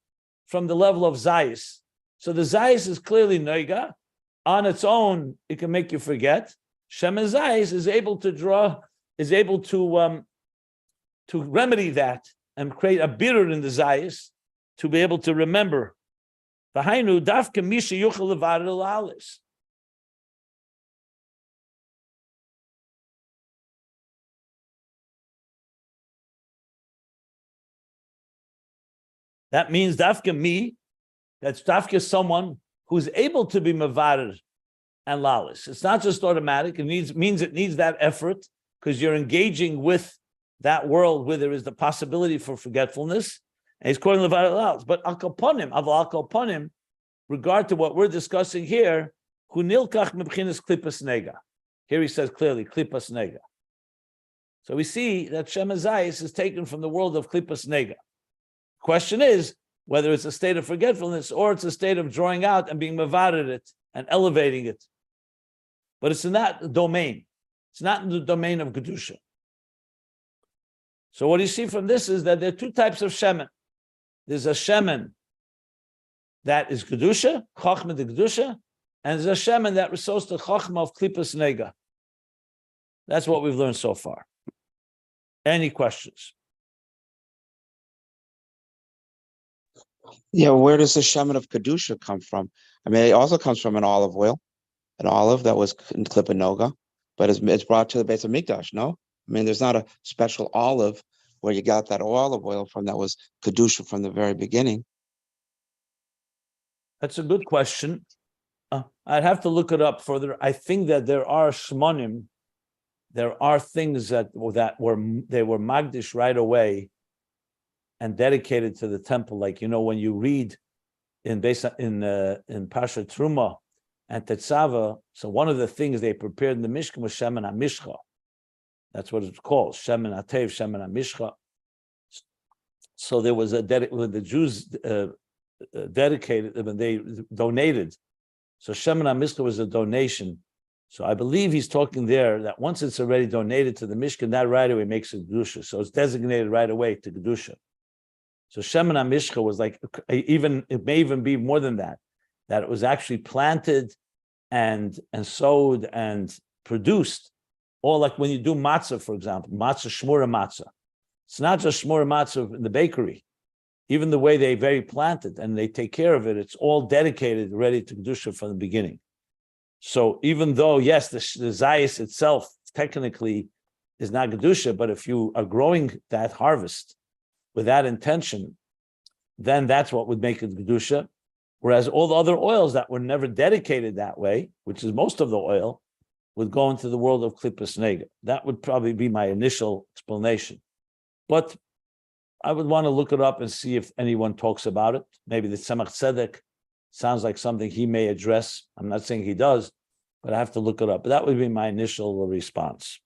from the level of zayis. So the zayis is clearly nogah. On its own, it can make you forget. Shemen zayis is able to remedy that and create a bitter in the zayis to be able to remember. V'hainu dafka misha yuchal levar l'alis. That means dafka me, that's dafka someone who's able to be mavarer and lalis. It's not just automatic. It means it needs that effort because you're engaging with that world where there is the possibility for forgetfulness. And he's calling levad lalis. But al kolponim, regard to what we're discussing here, hu nilkach mebchinas klipas nega. Here he says clearly, klipas nega. So we see that Shemen Zayis is taken from the world of klipas nega. Question is whether it's a state of forgetfulness or it's a state of drawing out and being mavared it and elevating it. But it's in that domain. It's not in the domain of Kedusha. So what you see from this is that there are two types of Shemen. There's a Shemen that is Kedusha, Chochma de Kedusha, and there's a Shemen that results to Chochma of Klipas Nega. That's what we've learned so far. Any questions? Yeah, where does the Shemen of Kedusha come from? I mean, it also comes from an olive oil, an olive that was in Klippa Nogah, but it's brought to the base of Mikdash, no? I mean, there's not a special olive where you got that olive oil from that was Kedusha from the very beginning. That's a good question. I'd have to look it up further. I think that there are shmonim, there are things that were magdish right away and dedicated to the temple. Like, when you read in Pasha Truma and Tetzava, so one of the things they prepared in the Mishkan was Shemen HaMishcha. That's what it's called, Shemen HaTev, Shemen HaMishcha. So there was when the Jews dedicated, when they donated. So Shemen HaMishcha was a donation. So I believe he's talking there that once it's already donated to the Mishkan, that right away makes it Kedusha. So it's designated right away to Kedusha. So Shemen HaMishcha was like, it may even be more than that it was actually planted and sowed and produced. Or like when you do matzah, for example, shmura matzah. It's not just shmura matzah in the bakery. Even the way they very plant it and they take care of it, it's all dedicated, ready to Kedusha from the beginning. So even though, yes, the zayis itself technically is not Kedusha, but if you are growing that harvest with that intention, then that's what would make it Kedusha. Whereas all the other oils that were never dedicated that way, which is most of the oil, would go into the world of Klipas Nega. That would probably be my initial explanation. But I would want to look it up and see if anyone talks about it. Maybe the Tzemach Tzedek sounds like something he may address. I'm not saying he does, but I have to look it up. But that would be my initial response.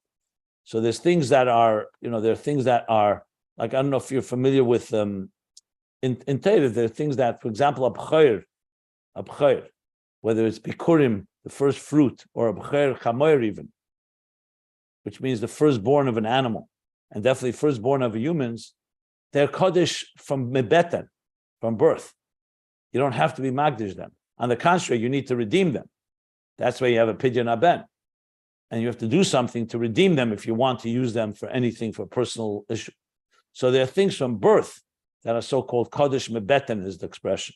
So there's things that are, there are things that are, like, I don't know if you're familiar with in Torah, there are things that, for example, Hgher, whether it's Bikurim, the first fruit, or Hgher Chamoyer even, which means the firstborn of an animal, and definitely firstborn of humans, they're Kodesh from Mebeten, from birth. You don't have to be Magdish them. On the contrary, you need to redeem them. That's why you have a Pidyon Aben. And you have to do something to redeem them if you want to use them for anything, for personal issue. So there are things from birth that are so-called Kodesh Mebeten is the expression.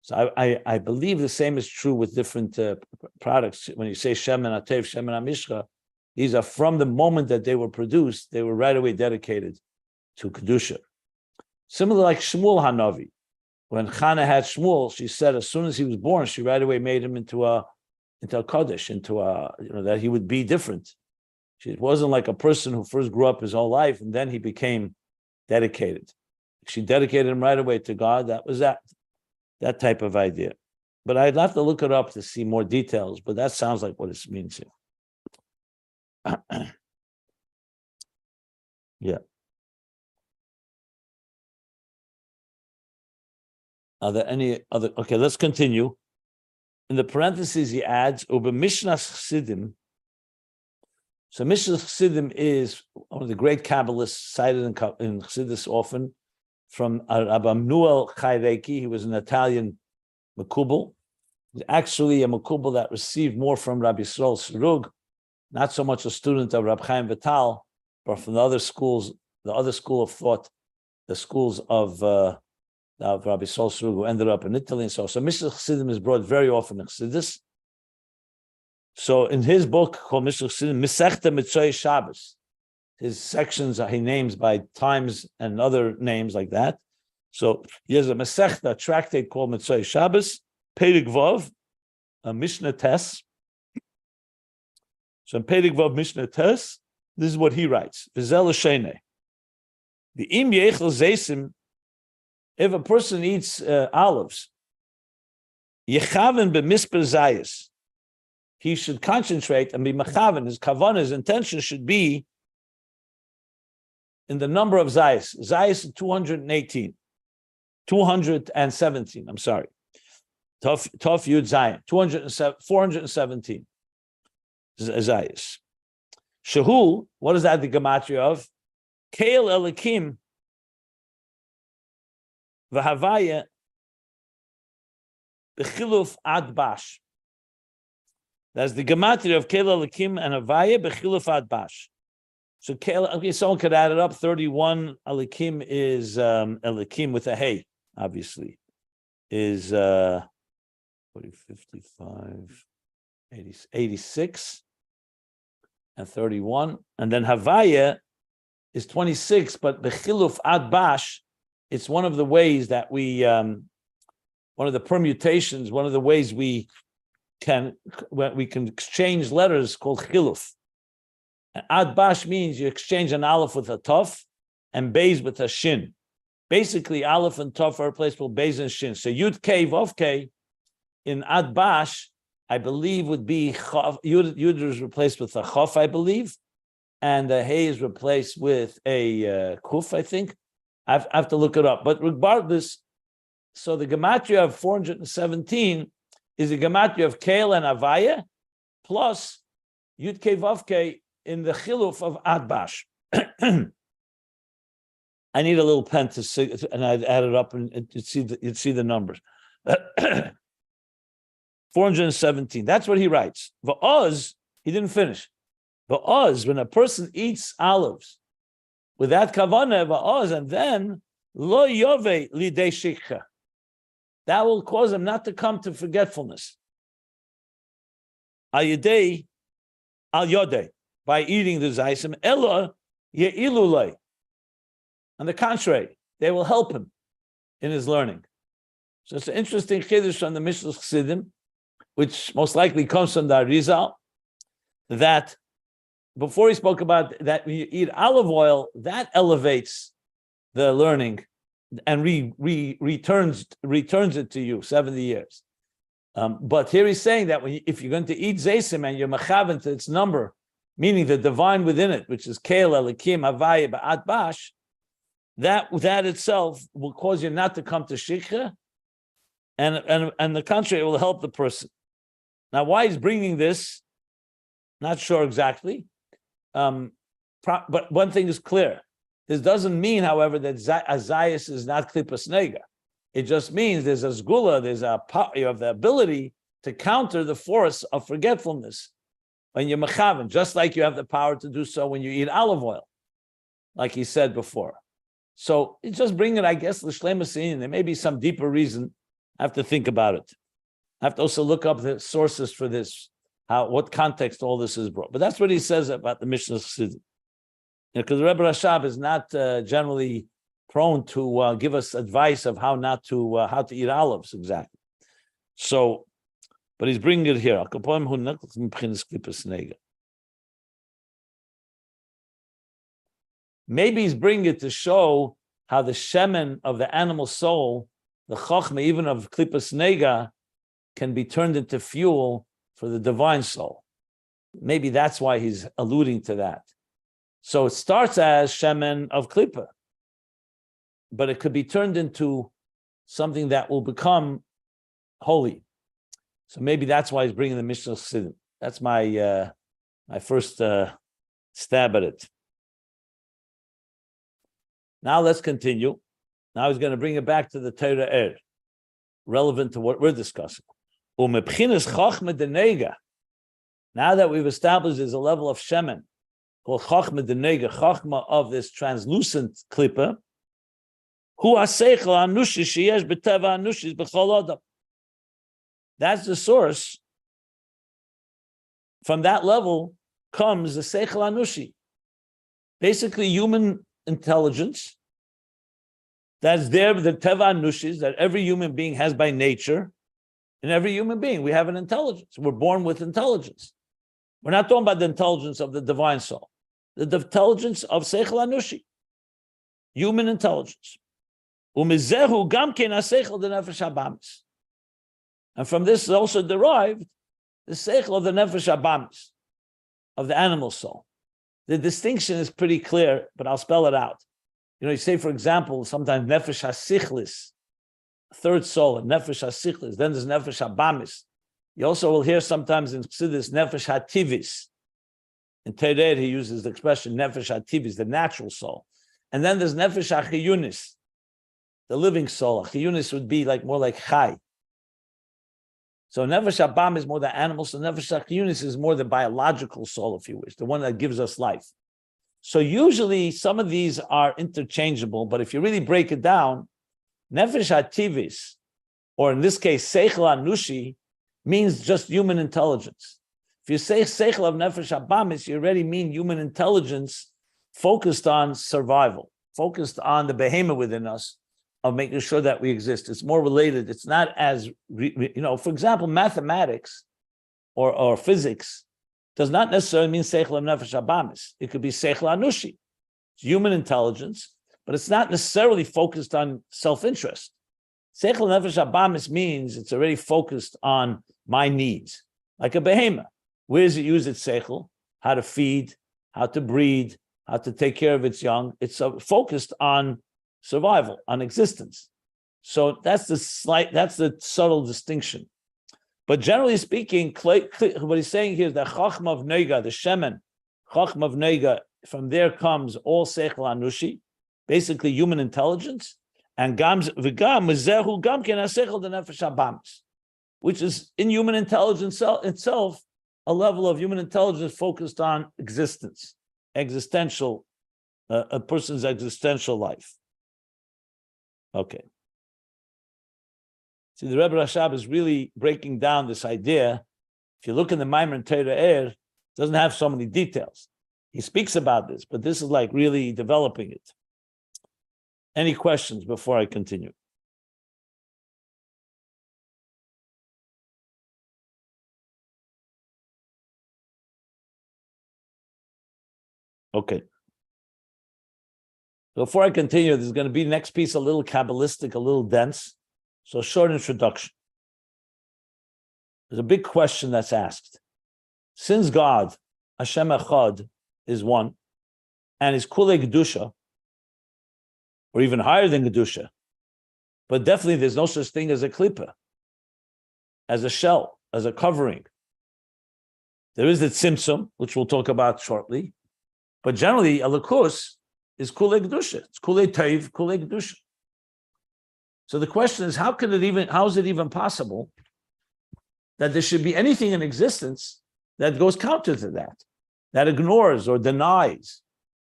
So I believe the same is true with different products. When you say Shemen HaTev, Shemen HaMishcha, these are from the moment that they were produced, they were right away dedicated to Kedusha. Similar like Shmuel Hanavi. When Chana had Shmuel, she said as soon as he was born, she right away made him into a Kodesh, that he would be different. It wasn't like a person who first grew up his whole life and then he became dedicated. She dedicated him right away to God. That was that type of idea. But I'd have to look it up to see more details, but that sounds like what it means here. Yeah. Are there any other? Okay, let's continue. In the parentheses, he adds, Uba Mishnas Chsidim. So Mishnas Chsidim is one of the great Kabbalists cited in Chassidus often, from Rabbi Amnuel Chayreki. He was an Italian Makubal. He's actually a Makubal that received more from Rabbi Yisrael Serug, not so much a student of Rabbi Chaim Vital, but from the other schools, the other school of thought, the schools of Rabbi Yisrael Serug, who ended up in Italy. And so Mishnas Chsidim is brought very often in Chassidus. So in his book called Mishnas Chsidim, Masechta Mitzvah Shabbos, his sections he names by times and other names like that. So he has a Masechta, a tractate called Mitzvah Shabbos, Perek Vav, a Mishnah Tes, So in Pedig Vav Mishnah Tes, this is what he writes. V'zel Shene. The im yechel zeisim, if a person eats olives, yechaven b'misper zayis, he should concentrate and be mechaven. His kavan, his intention should be in the number of zayis. Zayis is 218, 217. I'm sorry. Tov Yud Zayin, 417 zayis. Shahu, what is that the gematria of? Keil Elikim v'havaya b'chiluf ad bash. That's the gematria of Keil Elikim and Havaya b'chiluf ad bash. So Keil, okay, someone could add it up. 31 Elikim is Elikim with a hey, obviously, is 40, 55, 80, 86, and 31, and then Havaya is 26, but the chiluf ad bash, it's one of the ways that we, one of the permutations, one of the ways we can exchange letters called chiluf. Ad bash means you exchange an aleph with a tov and beis with a shin. Basically, aleph and tov are replaced with beis and shin. So yud k vav k in ad bash, I believe would be yud is replaced with a chof, I believe. And the hay is replaced with a kuf, I think. I have to look it up. But regardless, so the gematria of 417 is the gematria of Keil and Avaya plus Yud Kei Vav Kei in the chiluf of Adbash. I need a little pen to see, and I'd add it up and you'd see the numbers. 417. That's what he writes. Va'oz, he didn't finish. Va'oz, when a person eats olives with that kavanah, va'oz, and then lo yove lidei shikha, that will cause him not to come to forgetfulness. Al yodei, by eating the zaysim, ella ye'ilulei. On the contrary, they will help him in his learning. So it's an interesting chiddush on the Mishnah Chassidim, which most likely comes from the Arizal, that before he spoke about that when you eat olive oil, that elevates the learning and returns it to you 70 years. But here he's saying that if you're going to eat zaysim and you're mechaven to its number, meaning the divine within it, which is Keil, Elikim, Havaya, Ba'at Bash, that itself will cause you not to come to shikha, and the contrary, it will help the person. Now, why he's bringing this, not sure exactly. But one thing is clear. This doesn't mean, however, that Azayas is not Klippas Nogah. It just means there's a zgula, there's a power, you have the ability to counter the force of forgetfulness when you're mechaven, just like you have the power to do so when you eat olive oil, like he said before. So it's just bringing, I guess, l'shleimus in. There may be some deeper reason. I have to think about it. I have to also look up the sources for this. What context all this is brought. But that's what he says about the Mishnah Chassidim. Because the Rebbe Rashab is not generally prone to give us advice of how to eat olives exactly. So, but he's bringing it here. Maybe he's bringing it to show how the shemen of the animal soul, the Chochma, even of Klippas Nogah, can be turned into fuel for the divine soul. Maybe that's why he's alluding to that. So it starts as shemen of Klippa, but it could be turned into something that will become holy. So maybe that's why he's bringing the Mishnah Chassidim. That's my first stab at it. Now let's continue. Now he's going to bring it back to the Torah relevant to what we're discussing. Now that we've established there's a level of shemen called Chochma de Nogah, Chochma of this translucent klippa, that's the source. From that level comes the seichel anushi, basically human intelligence. That's there, the teva anushis that every human being has by nature. In every human being, we have an intelligence. We're born with intelligence. We're not talking about the intelligence of the divine soul, the intelligence of Seichel Anushi, human intelligence. Umizehu gam kein ha-seichel de nefesh habamis. And from this is also derived the seichel of the nefesh habamis, of the animal soul. The distinction is pretty clear, but I'll spell it out. You say, for example, sometimes nefesh ha-sichlis, third soul, and nefesh ha-sichlis, then there's nefesh habamis. You also will hear sometimes in Chassidus nefesh ha-tivis. In Tered, he uses the expression nefesh ha-tivis, the natural soul. And then there's nefesh ha-chiyunis, the living soul. Chiyunis would be more like chai. So nefesh habam is more the animal, so nefesh ha-chiyunis is more the biological soul, if you wish, the one that gives us life. So usually some of these are interchangeable, but if you really break it down, nefesh ha-tivis, or in this case, seichel anushi, means just human intelligence. If you say seichel of nefesh habamis, you already mean human intelligence focused on survival, focused on the behemoth within us, of making sure that we exist. It's more related. It's not as, for example, mathematics or physics does not necessarily mean seichel of nefesh habamis. It could be seichel anushi. It's human intelligence, but it's not necessarily focused on self-interest. Seichel nefesh habamis means it's already focused on my needs, like a behemoth. Where does it use its seichel? How to feed, how to breed, how to take care of its young. It's focused on survival, on existence. So that's the subtle distinction. But generally speaking, what he's saying here is that Chochma of Nogah, the Shemen, Chochma of Nogah, from there comes all Seichel Anushi, basically human intelligence, and V'gam Mizehu gam ken ha-seichel de nefesh habamis, which is in human intelligence itself, a level of human intelligence focused on existence, existential, a person's existential life. Okay. See, the Rebbe Rashab is really breaking down this idea. If you look in the Maimer and Torah it doesn't have so many details. He speaks about this, but this is really developing it. Any questions before I continue? Okay. Before I continue, there's going to be next piece a little Kabbalistic, a little dense. So short introduction. There's a big question that's asked. Since God, Hashem Echad, is one, and is Kulei Kedusha, or even higher than Kedusha, but definitely there's no such thing as a klipa, as a shell, as a covering. There is the tzimtzum, which we'll talk about shortly, but generally a lakus is Kulei Kedusha. It's Kulei Teiv, Kulei Kedusha. So the question is, how is it even possible that there should be anything in existence that goes counter to that ignores or denies,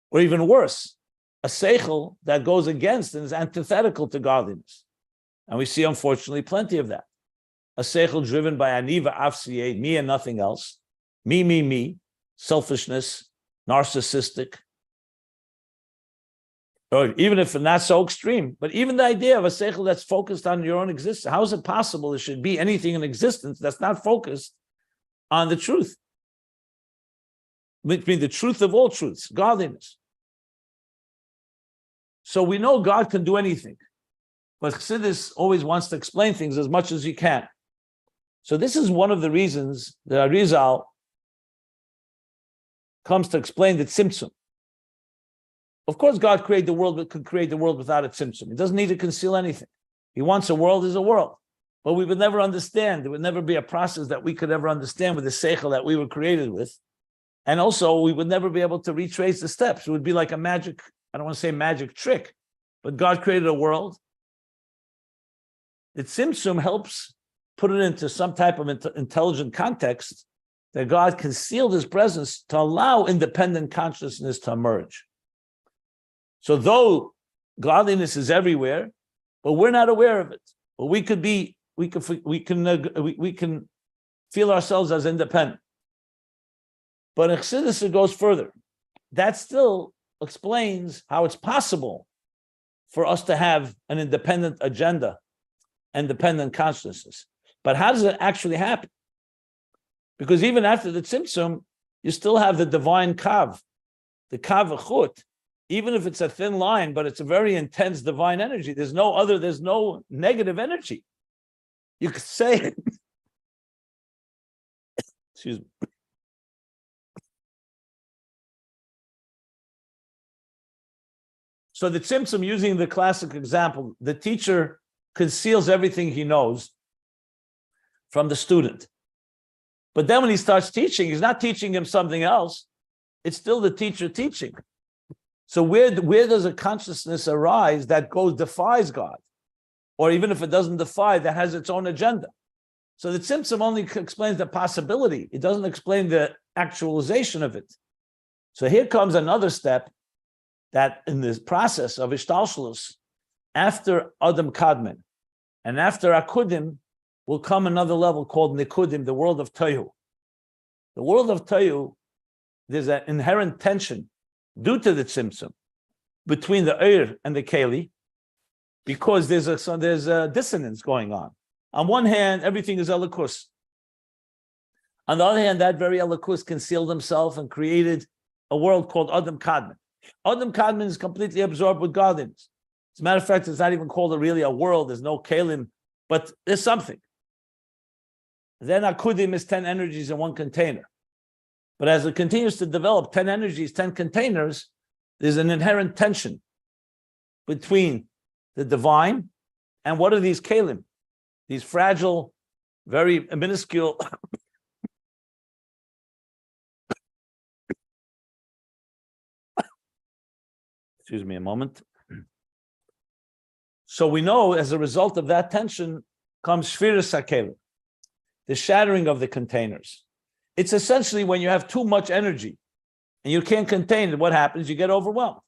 or even worse, a seichel that goes against and is antithetical to godliness? And we see, unfortunately, plenty of that. A seichel driven by aniva afsiyeh, me and nothing else, me, selfishness, narcissistic, or even if not so extreme, but even the idea of a seichel that's focused on your own existence, how is it possible there should be anything in existence that's not focused on the truth? Which means the truth of all truths, godliness. So we know God can do anything, but Chassidus always wants to explain things as much as he can. So this is one of the reasons that Arizal comes to explain the tzimtzum. Of course, God created the world, but could create the world without a tzimtzum. He doesn't need to conceal anything. He wants a world as a world. But we would never understand. There would never be a process that we could ever understand with the seichel that we were created with. And also, we would never be able to retrace the steps. It would be like a magic, I don't want to say magic trick, but God created a world. The tzimtzum helps put it into some type of intelligent context that God concealed his presence to allow independent consciousness to emerge. So though godliness is everywhere, but we're not aware of it. But we can feel ourselves as independent. But in Chassidus, it goes further. That still explains how it's possible for us to have an independent agenda, independent consciousness. But how does it actually happen? Because even after the tzimtzum, you still have the divine kav, the kav achut, even if it's a thin line, but it's a very intense divine energy. There's no negative energy. You could say, excuse me. So the Tzimtzum, using the classic example, the teacher conceals everything he knows from the student. But then when he starts teaching, he's not teaching him something else. It's still the teacher teaching. So where does a consciousness arise that defies God? Or even if it doesn't defy, that has its own agenda. So the Tzimtzum only explains the possibility. It doesn't explain the actualization of it. So here comes another step, that in this process of Ishtalshalus, after Adam Kadmon and after Akudim, will come another level called Nikudim, the world of Tohu. The world of Tohu, there's an inherent tension due to the Tzimtzum between the Eir and the Keli, because there's a dissonance going on. On one hand, everything is Elikus. On the other hand, that very Elikus concealed himself and created a world called Adam Kadmon. Adam Kadmon is completely absorbed with godliness. As a matter of fact, it's not even called really a world. There's no Kalim, but there's something. Then Akudim is 10 energies in one container. But as it continues to develop 10 energies, 10 containers, there's an inherent tension between the divine and what are these Kalim? These fragile, very minuscule excuse me a moment. So we know as a result of that tension comes Shevira Sakelim, the shattering of the containers. It's essentially when you have too much energy and you can't contain it, what happens? You get overwhelmed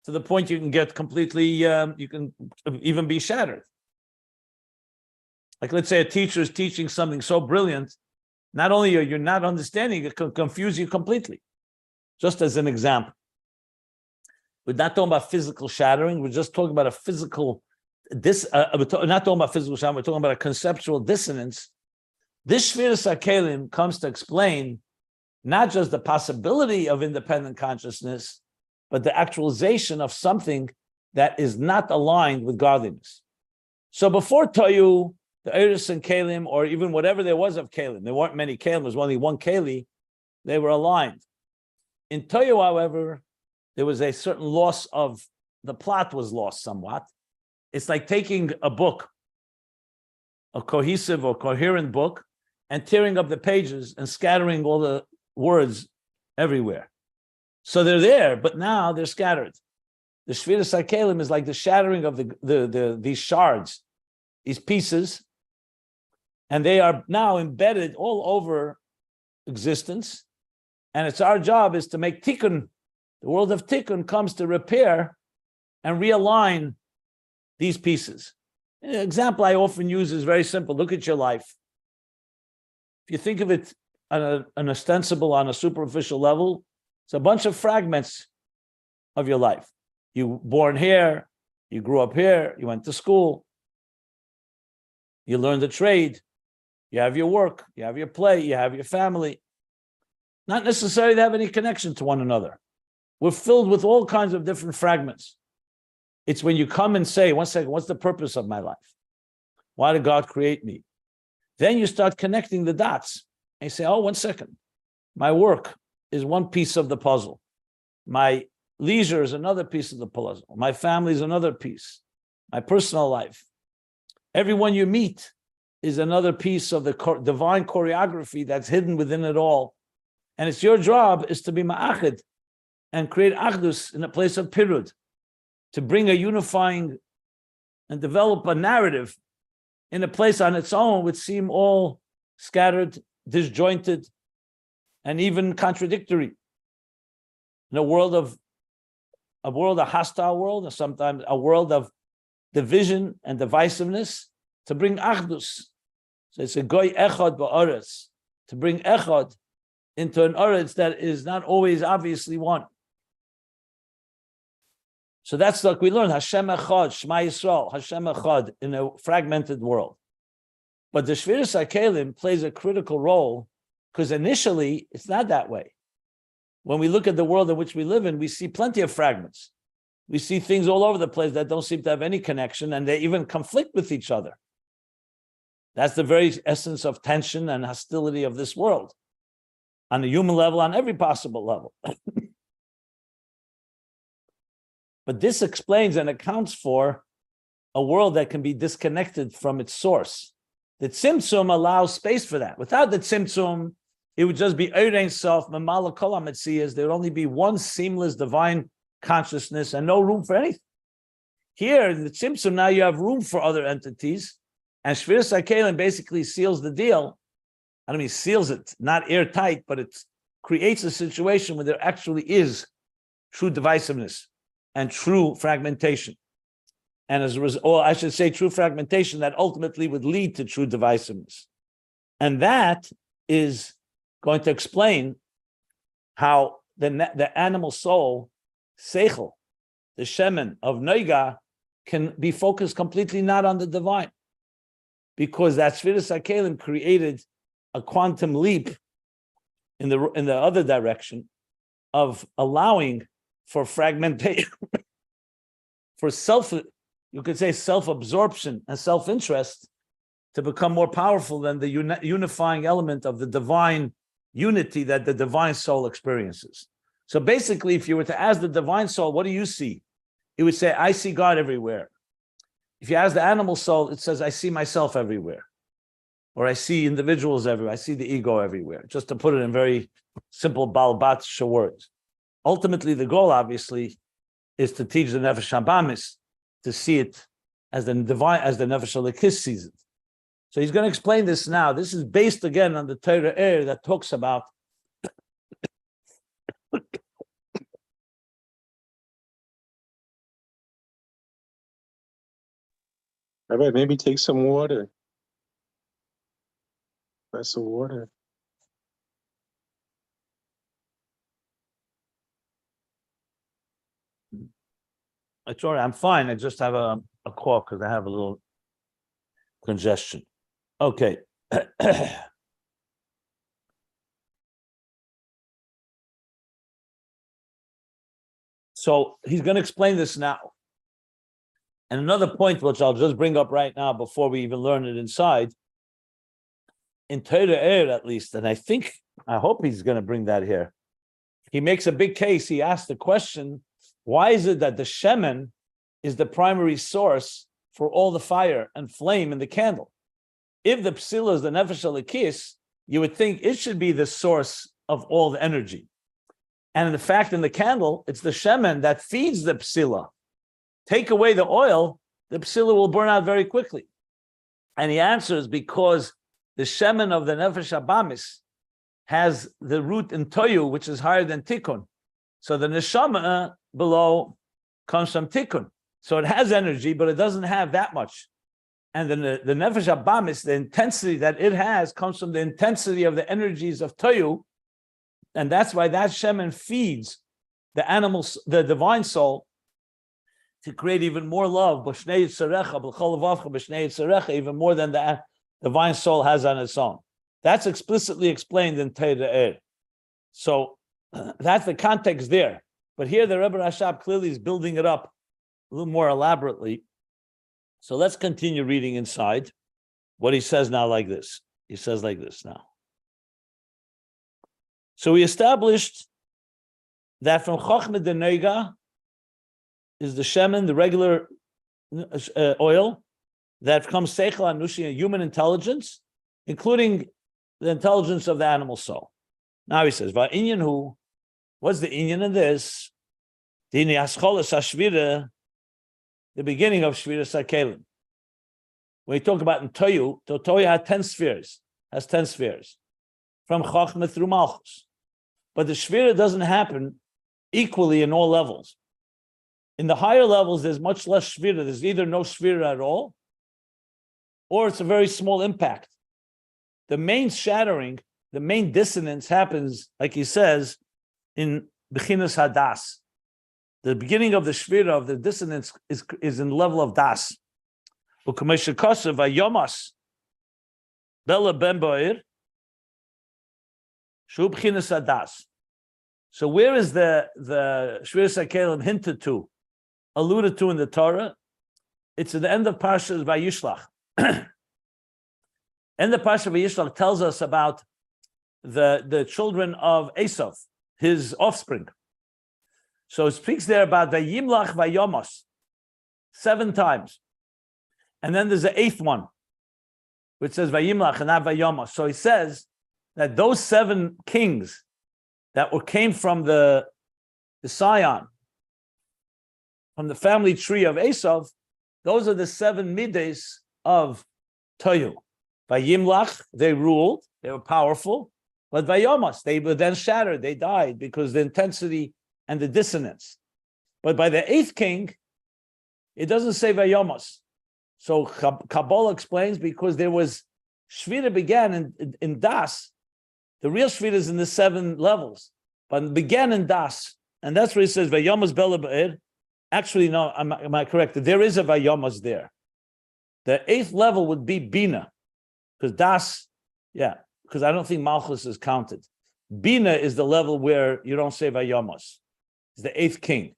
to the point you can get completely, you can even be shattered. Like let's say a teacher is teaching something so brilliant, not only are you not understanding, it can confuse you completely. Just as an example. We're not talking about physical shattering. We're just talking about a physical, we're not talking about physical shattering. We're talking about a conceptual dissonance. This Shevira Sakelim comes to explain not just the possibility of independent consciousness, but the actualization of something that is not aligned with godliness. So before Toyu, the Eiris and Kalim, or even whatever there was of Kalim, there weren't many Kalim, there was only one Kali, they were aligned. In Toyu, however, there was a certain loss of, the plot was lost somewhat. It's like taking a book, a cohesive or coherent book, and tearing up the pages and scattering all the words everywhere. So they're there, but now they're scattered. The Shevira Sakelim is like the shattering of these shards, these pieces, and they are now embedded all over existence. And it's our job is to make tikkun. The world of tikkun comes to repair and realign these pieces. An example I often use is very simple. Look at your life. If you think of it on an ostensible, on a superficial level, it's a bunch of fragments of your life. You were born here, you grew up here, you went to school, you learned a trade, you have your work, you have your play, you have your family. Not necessarily to have any connection to one another. We're filled with all kinds of different fragments. It's when you come and say, one second, what's the purpose of my life? Why did God create me? Then you start connecting the dots. And you say, oh, one second. My work is one piece of the puzzle. My leisure is another piece of the puzzle. My family is another piece. My personal life. Everyone you meet is another piece of the divine choreography that's hidden within it all. And it's your job is to be ma'achid and create achdus in a place of pirud, to bring a unifying and develop a narrative in a place on its own would seem all scattered, disjointed, and even contradictory. In a hostile world, or sometimes a world of division and divisiveness, to bring achdus. So it's a goy echad ba'aretz, to bring echad into an aretz that is not always obviously one. So that's like we learn Hashem echad, Shema Yisrael, Hashem echad in a fragmented world. But the Shevira Sakelim plays a critical role because initially it's not that way. when we look at the world in which we live in, we see plenty of fragments. We see things all over the place that don't seem to have any connection, and they even conflict with each other. That's the very essence of tension and hostility of this world, on the human level, on every possible level. But this explains and accounts for a world that can be disconnected from its source. The Tzimtzum allows space for that. Without the Tzimtzum, it would just be Ein Sof, Mamala Kol HaMetzias. There would only be one seamless divine consciousness and no room for anything. Here in the Tzimtzum, now you have room for other entities, and Shevira HaKelim basically seals the deal. I don't mean seals it, not airtight, but it creates a situation where there actually is true divisiveness and true fragmentation. And as a result, or I should say true fragmentation that ultimately would lead to true divisiveness. And that is going to explain how the animal soul, Seichel, the Shemen of Nogah, can be focused completely not on the divine. Because that Shevira HaKelim created a quantum leap in the other direction of allowing for fragmentation, for you could say self-absorption and self-interest to become more powerful than the unifying element of the divine unity that the divine soul experiences. So basically, if you were to ask the divine soul, what do you see? It would say, I see God everywhere. If you ask the animal soul, it says, I see myself everywhere. Or I see individuals everywhere. I see the ego everywhere. Just to put it in very simple Balbatsha words. Ultimately, the goal, obviously, is to teach the Nefesh HaBamis to see it as the divine, as the Nefesh HaLekis sees it. So he's going to explain this now. This is based again on the Torah air that talks about Rabbi, maybe take some water. Glass of water. I'm fine. I just have a cough because I have a little congestion. Okay. So he's going to explain this now. And another point, which I'll just bring up right now before we even learn it inside, in Torah air at least, and I hope he's going to bring that here. He makes a big case. He asks the question, why is it that the Shemen is the primary source for all the fire and flame in the candle? If the Psila is the Nefesh HaLekis, you would think it should be the source of all the energy. And in fact, in the candle, it's the Shemen that feeds the Psila. Take away the oil, the Psila will burn out very quickly. And he answers because the Shemen of the Nefesh HaBamis has the root in Toyu, which is higher than Tikkun. So the Neshama below comes from Tikkun. So it has energy, but it doesn't have that much. And then the Nefesh HaBamis, the intensity that it has, comes from the intensity of the energies of Toyu. And that's why that Shemen feeds the animal, the divine soul, to create even more love, even more than the divine soul has on its own. That's explicitly explained in Torah. So that's the context there. But here the Rebbe Rashab clearly is building it up a little more elaborately. So let's continue reading inside what he says now like this. He says like this now. So we established that from Chochma de Nogah is the Shemen, the regular oil, that comes Seichel Anushi, human intelligence, including the intelligence of the animal soul. Now he says, Va'inyan hu, what's the inyan in this? Dini Ascholas HaShevira, the beginning of Shevira HaKelim. When we talk about in Toyu, Toyu had 10 spheres, has 10 spheres, from Chochma through Malchus. But the Shevira doesn't happen equally in all levels. In the higher levels, there's much less Shevira. There's either no Shevira at all, or it's a very small impact. The main shattering, the main dissonance happens, like he says, in Bechinas Hadas. The beginning of the Shevira, of the dissonance, is in the level of Das. Yomas Bella Ben Boir Shu Bechinas Hadas. So where is the Shvir Sakelim hinted to, alluded to in the Torah? It's at the end of Parshas Vayishlach. End of Parshas Vayishlach tells us about the children of Esav, his offspring. So it speaks there about Vayimlach Vayomos 7 times. And then there's the 8th one, which says Vayimlach and not Vayomos. So he says that those 7 kings that came from the Sion, from the family tree of Esav, those are the 7 Midos of Toyu. Vayimlach, they ruled, they were powerful, but Vayomos, they were then shattered, they died because the intensity and the dissonance. But by the 8th king, it doesn't say Vayomos. So Kabbalah explains because there was, Shevira began in Das. The real Shevira is in the 7 levels, but it began in Das. And that's where it says Vayomos Bela Ba'ir. Actually, no, am I correct? There is a Vayomos there. The 8th level would be Binah, because Das, because I don't think Malchus is counted. Binah is the level where you don't say Vayomos. It's the 8th king.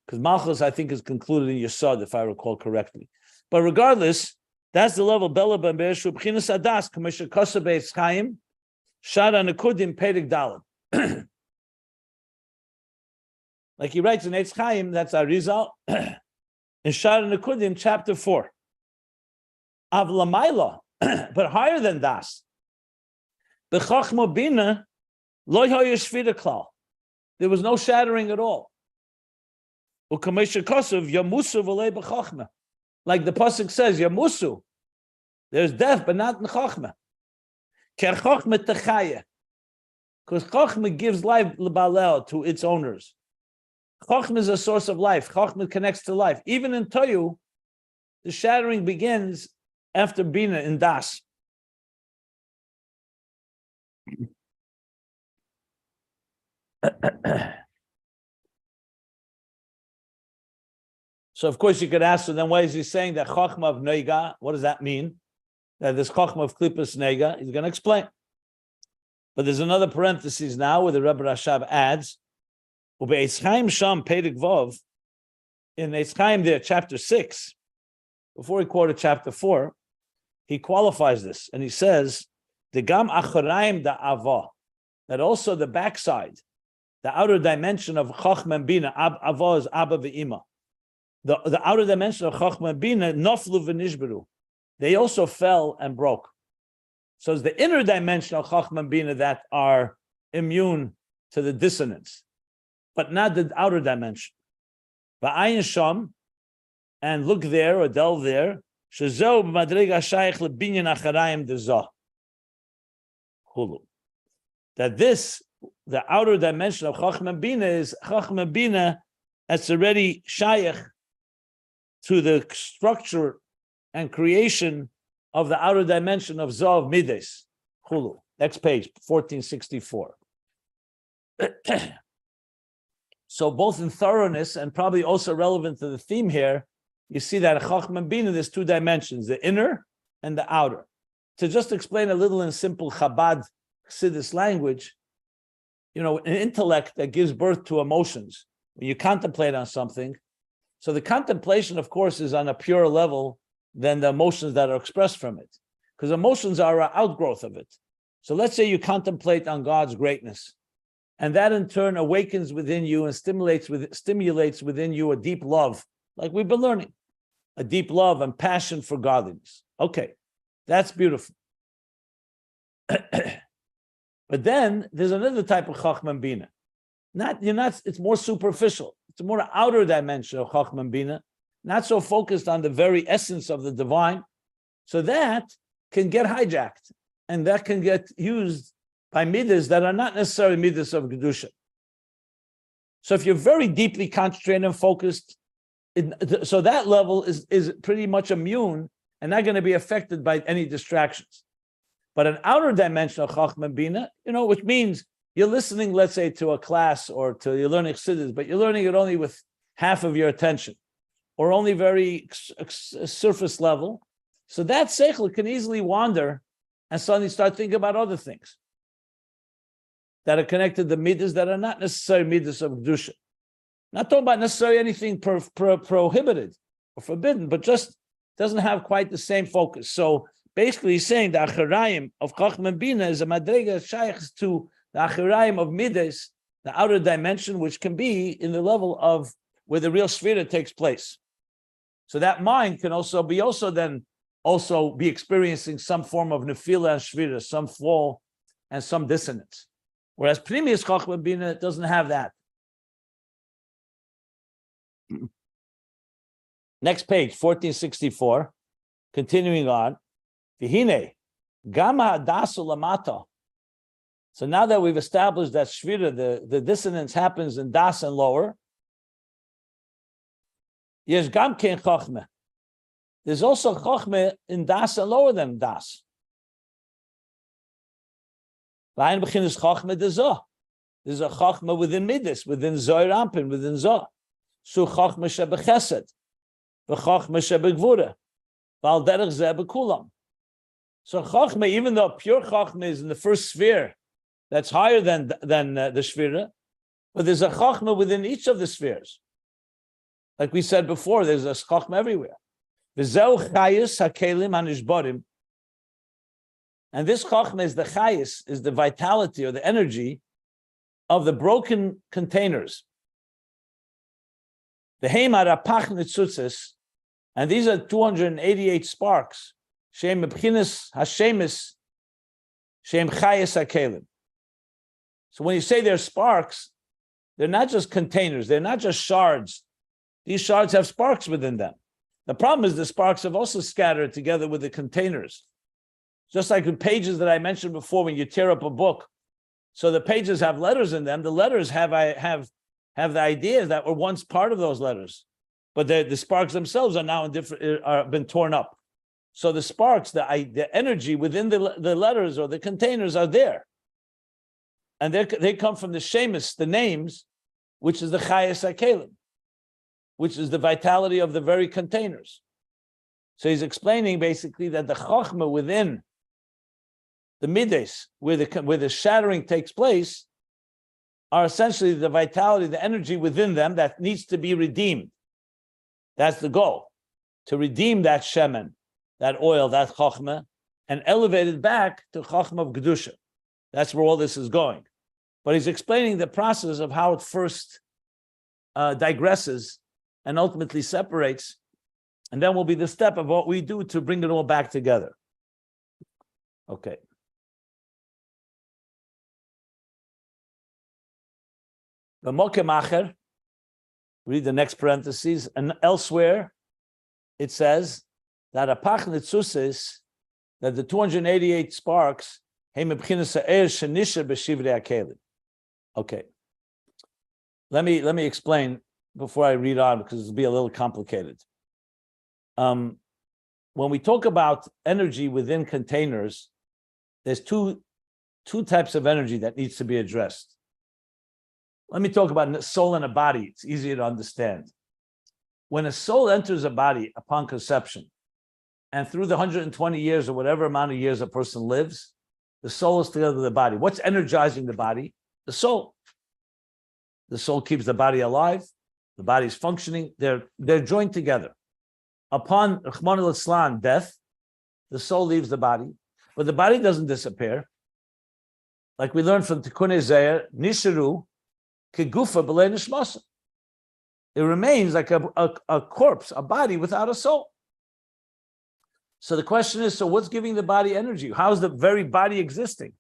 Because Malchus, I think, is concluded in Yesod, if I recall correctly. But regardless, that's the level Bela Ba'ir Shu B'chinas Adas K'misha Kosa Be'etz Chaim Shara Nekudim Pedig Dalet. Like he writes in Eitz Chaim, that's Arizal, in Shara Nekudim, chapter 4. Avlamayla, but higher than Das. The Chochma Binah, Lo Hoya Shvira Klal. There was no shattering at all. Ukamesha Kosav, Yamusu V'lei B'Chochma. Like the Pasuk says, Yamusu. There's death, but not in Chochma. Ker Chochma Techaya. Because Chochma gives life l'balel to its owners. Chochma is a source of life. Chochma connects to life. Even in Toyu, the shattering begins after Binah in Das. So, of course, you could ask, so then why is he saying that Chochma of Nogah? What does that mean? That this Chochma of Klippas Nogah? He's going to explain. But there's another parenthesis now where the Rebbe Rashab adds, Ube'etz Chaim Sham Pedig Vov, in Eitz Chaim there, chapter 6, before he quoted chapter 4, he qualifies this, and he says, the Gam Acharaim da Ava, that also the backside, the outer dimension of Chochma and Binah, Ava is Abba Ve'ima. The outer dimension of Chochma and Binah, Noflu V'nishberu, they also fell and broke. So it's the inner dimension of Chochma and Binah that are immune to the dissonance, but not the outer dimension. Ayin Sham, and look there or delve there, Shezeu b'madrega shayich lebinyan acharayim dezah. That this, the outer dimension of Chochma Binah is Chochma Binah that's already shayich to the structure and creation of the outer dimension of Zav Midos. Chulu. Next page, 1464. So both in thoroughness and probably also relevant to the theme here, you see that Chochma and Binah, there's 2 dimensions, the inner and the outer. To just explain a little in simple Chabad Chassidus language, an intellect that gives birth to emotions. When you contemplate on something, so the contemplation, of course, is on a purer level than the emotions that are expressed from it, because emotions are an outgrowth of it. So let's say you contemplate on God's greatness, and that in turn awakens within you and stimulates within you a deep love, like we've been learning, a deep love and passion for godliness. Okay, that's beautiful. But then there's another type of Chochma and Binah. It's more superficial. It's a more outer dimension of Chochma and Binah, not so focused on the very essence of the divine. So that can get hijacked, and that can get used by Midas that are not necessarily Midas of Kedusha. So if you're very deeply concentrated and focused, so that level is pretty much immune and not going to be affected by any distractions. But an outer dimension of Chochma and Binah, which means you're listening, let's say, to a class or you're learning Chassidus, but you're learning it only with half of your attention, or only very surface level. So that seichel can easily wander and suddenly start thinking about other things. that are connected to Midas that are not necessarily Midas of Kedusha. Not talking about necessarily anything prohibited or forbidden, but just doesn't have quite the same focus. So basically, he's saying the Acharaim of Chochma and Binah is a madrega shaykhs to the Acharaim of Midas, the outer dimension, which can be in the level of where the real Shevira takes place. So that mind can also be experiencing some form of nefila and Shevira, some fall and some dissonance. Whereas Pnimius Chochma and Binah doesn't have that. Next page, 1464, continuing on. Vihine, Gama Hadasu Lamata. So now that we've established that Shevira, the dissonance happens in Das and lower, Yesh Gam Kein Chochma. There's also Chochma in Das and lower than Das. There's a Chochma within Midas, within Zohar Ampin, within Zohar. So Chochma Shebechesed, v'Chochma Shebegvura, Val Derech Zeh Bekulam. So Chochma, even though pure Chochma is in the first sphere, that's higher than the Shevira, but there's a Chochma within each of the spheres. Like we said before, there's a Chochma everywhere. V'zeu Chayis HaKelim HaNishborim. And this Chochma is the Chayis, is the vitality or the energy of the broken containers. The Heimar Apach Nitzutzes, and these are 288 sparks. Shem B'chinas Hashemis, Shem Chayis HaKelim. So when you say they're sparks, they're not just containers, they're not just shards. These shards have sparks within them. The problem is the sparks have also scattered together with the containers. Just like the pages that I mentioned before, when you tear up a book, so the pages have letters in them. The letters have the ideas that were once part of those letters, but the sparks themselves are now been torn up. So the sparks, the energy within the letters or the containers are there, and they come from the shemis, the names, which is the chayes hakelim, which is the vitality of the very containers. So he's explaining basically that the chochma within the midos, where the shattering takes place, are essentially the vitality, the energy within them that needs to be redeemed. That's the goal, to redeem that shemen, that oil, that chochma, and elevate it back to Chochma of Kedusha. That's where all this is going. But he's explaining the process of how it first digresses and ultimately separates, and then will be the step of what we do to bring it all back together. Okay. The Mokem Hgher, read the next parentheses, and elsewhere it says that a Pach Nitzusis, that the 288 sparks, okay. Let me explain before I read on, because it'll be a little complicated. When we talk about energy within containers, there's two types of energy that needs to be addressed. Let me talk about soul and a body. It's easier to understand. When a soul enters a body upon conception, and through the 120 years or whatever amount of years a person lives, the soul is together with the body. What's energizing the body? The soul. The soul keeps the body alive. The body is functioning. They're joined together. Upon Rahman al-Islam, death, the soul leaves the body, but the body doesn't disappear. Like we learned from Tikkun Zeir, Nisharu, Kegufa b'lei nishmasa. It remains like a corpse, a body without a soul. So the question is, so what's giving the body energy? How's the very body existing?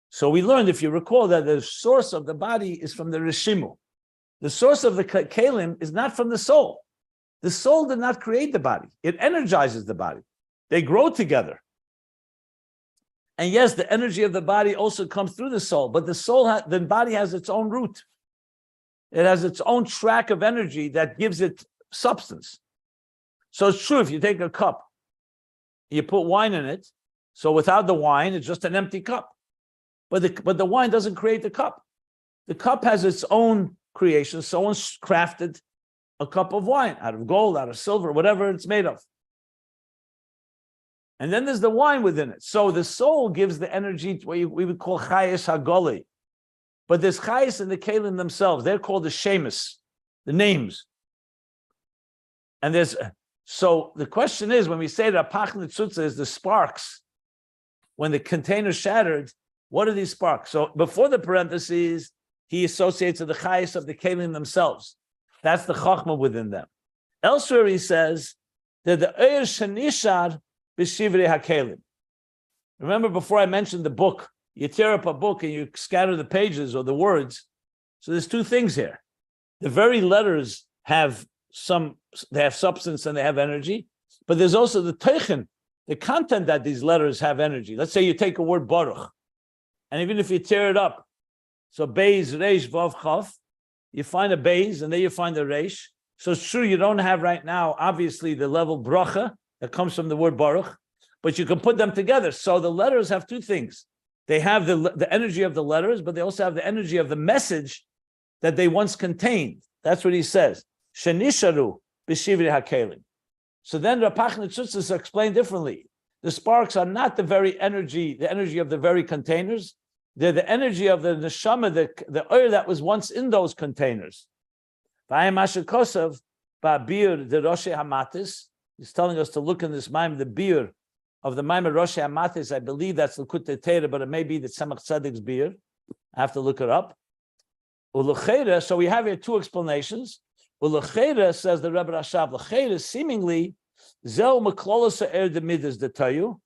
So we learned, if you recall, that the source of the body is from the Rishimu. The source of the Kalim is not from the soul. The soul did not create the body. It energizes the body. They grow together. And yes, the energy of the body also comes through the soul, but the body has its own root. It has its own track of energy that gives it substance. So it's true, if you take a cup, you put wine in it, so without the wine, it's just an empty cup. But the wine doesn't create the cup. The cup has its own creation. Someone's crafted a cup of wine out of gold, out of silver, whatever it's made of. And then there's the wine within it. So the soul gives the energy to what we would call chayes hagoli, But there's chayes in the kelim themselves. They're called the shemus, the names. And so the question is, when we say that apach nitzutza is the sparks, when the container shattered, what are these sparks? So before the parentheses, he associates with the chayes of the kelim themselves. That's the chochma within them. Elsewhere he says that the oyer shenishar b'shivrei hakelim. Remember before I mentioned the book, you tear up a book and you scatter the pages or the words. So there's two things here. The very letters have substance and they have energy, but there's also the teichen, the content that these letters have energy. Let's say you take a word baruch, and even if you tear it up, so beis, reish, vav, chaf, you find a beis and then you find a reish. So it's true you don't have right now, obviously, the level bracha that comes from the word baruch, but you can put them together. So the letters have two things. They have the energy of the letters, but they also have the energy of the message that they once contained. That's what he says. Shenisharu b'shivrei hakelim. So then Rapach Nitzutz is explained differently. The sparks are not the very energy, the energy of the very containers. They're the energy of the neshama, the oil that was once in those containers. V'ayim asher kosav ba'bir the Roshei Hamatis. He's telling us to look in this mime, the beer of the Maimon Roshei Hamatis. I believe that's L'kutei Torah, but it may be the Tzemach Tzedek's beer. I have to look it up. U'l'chera, so we have here two explanations. U'l'chera, says the Rebbe Rashab, l'chera, seemingly, zeu meklolos ha'er de midas de tayu,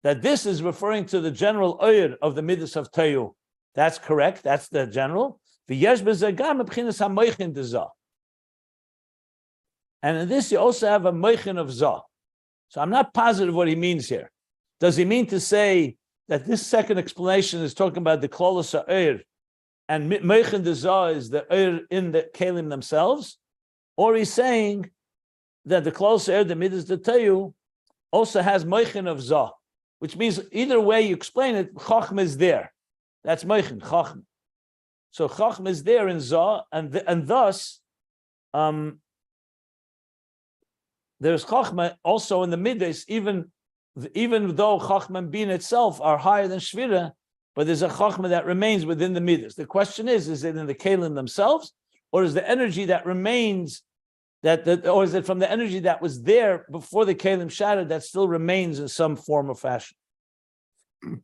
that this is referring to the general oyer of the midas of tayu. That's correct. That's the general. V'yesh b'zeh gam b'chinas ha'moichin de zah. And in this, you also have a moichin of zah. So I'm not positive what he means here. Does he mean to say that this second explanation is talking about the klolos ha'er, and moichin de zah is the oyer in the kelim themselves? Or he's saying that the klolos ha'er, the midas de tayu, also has moichin of zah, which means either way you explain it, chochma is there. That's moichin, chochma. So chochma is there in zah, and thus, there's Chochma also in the Midos, even though Chochma and Binah itself are higher than Shevira, but there's a Chochma that remains within the Midos. The question is it in the Kelim themselves, or is the energy that remains, or is it from the energy that was there before the Kelim shattered that still remains in some form or fashion? But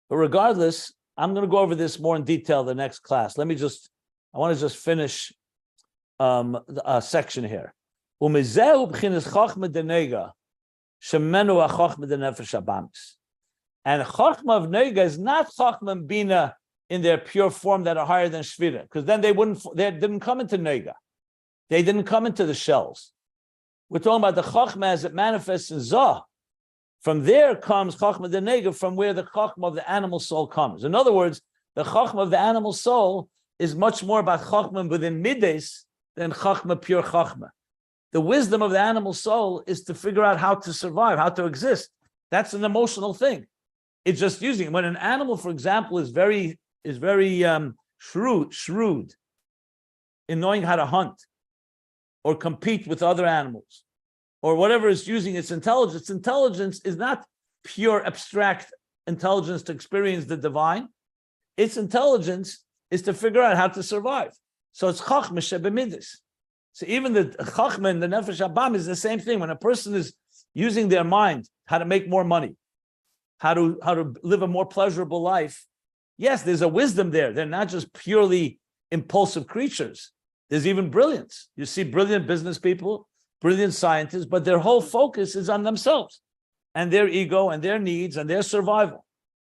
regardless, I'm going to go over this more in detail in the next class. I want to just finish a section here. And Chochma of Nogah is not Chochma and Binah in their pure form that are higher than Shevira, because then they didn't come into Nogah. They didn't come into the shells. We're talking about the Chochma as it manifests in Zah. From there comes Chochma de Nogah, from where the Chochma of the animal soul comes. In other words, the Chochma of the animal soul is much more about Chochma within Midos than Chochma, pure Chochma. The wisdom of the animal soul is to figure out how to survive, how to exist. That's an emotional thing. It's just using it. When an animal, for example, is very shrewd in knowing how to hunt or compete with other animals or whatever is using its intelligence. Intelligence is not pure abstract intelligence to experience the divine. Its intelligence is to figure out how to survive. So it's Chochma shebemidas. So even the Chochma and the Nefesh Abam is the same thing. When a person is using their mind, how to make more money, how to live a more pleasurable life, yes, there's a wisdom there. They're not just purely impulsive creatures. There's even brilliance. You see brilliant business people, brilliant scientists, but their whole focus is on themselves and their ego and their needs and their survival.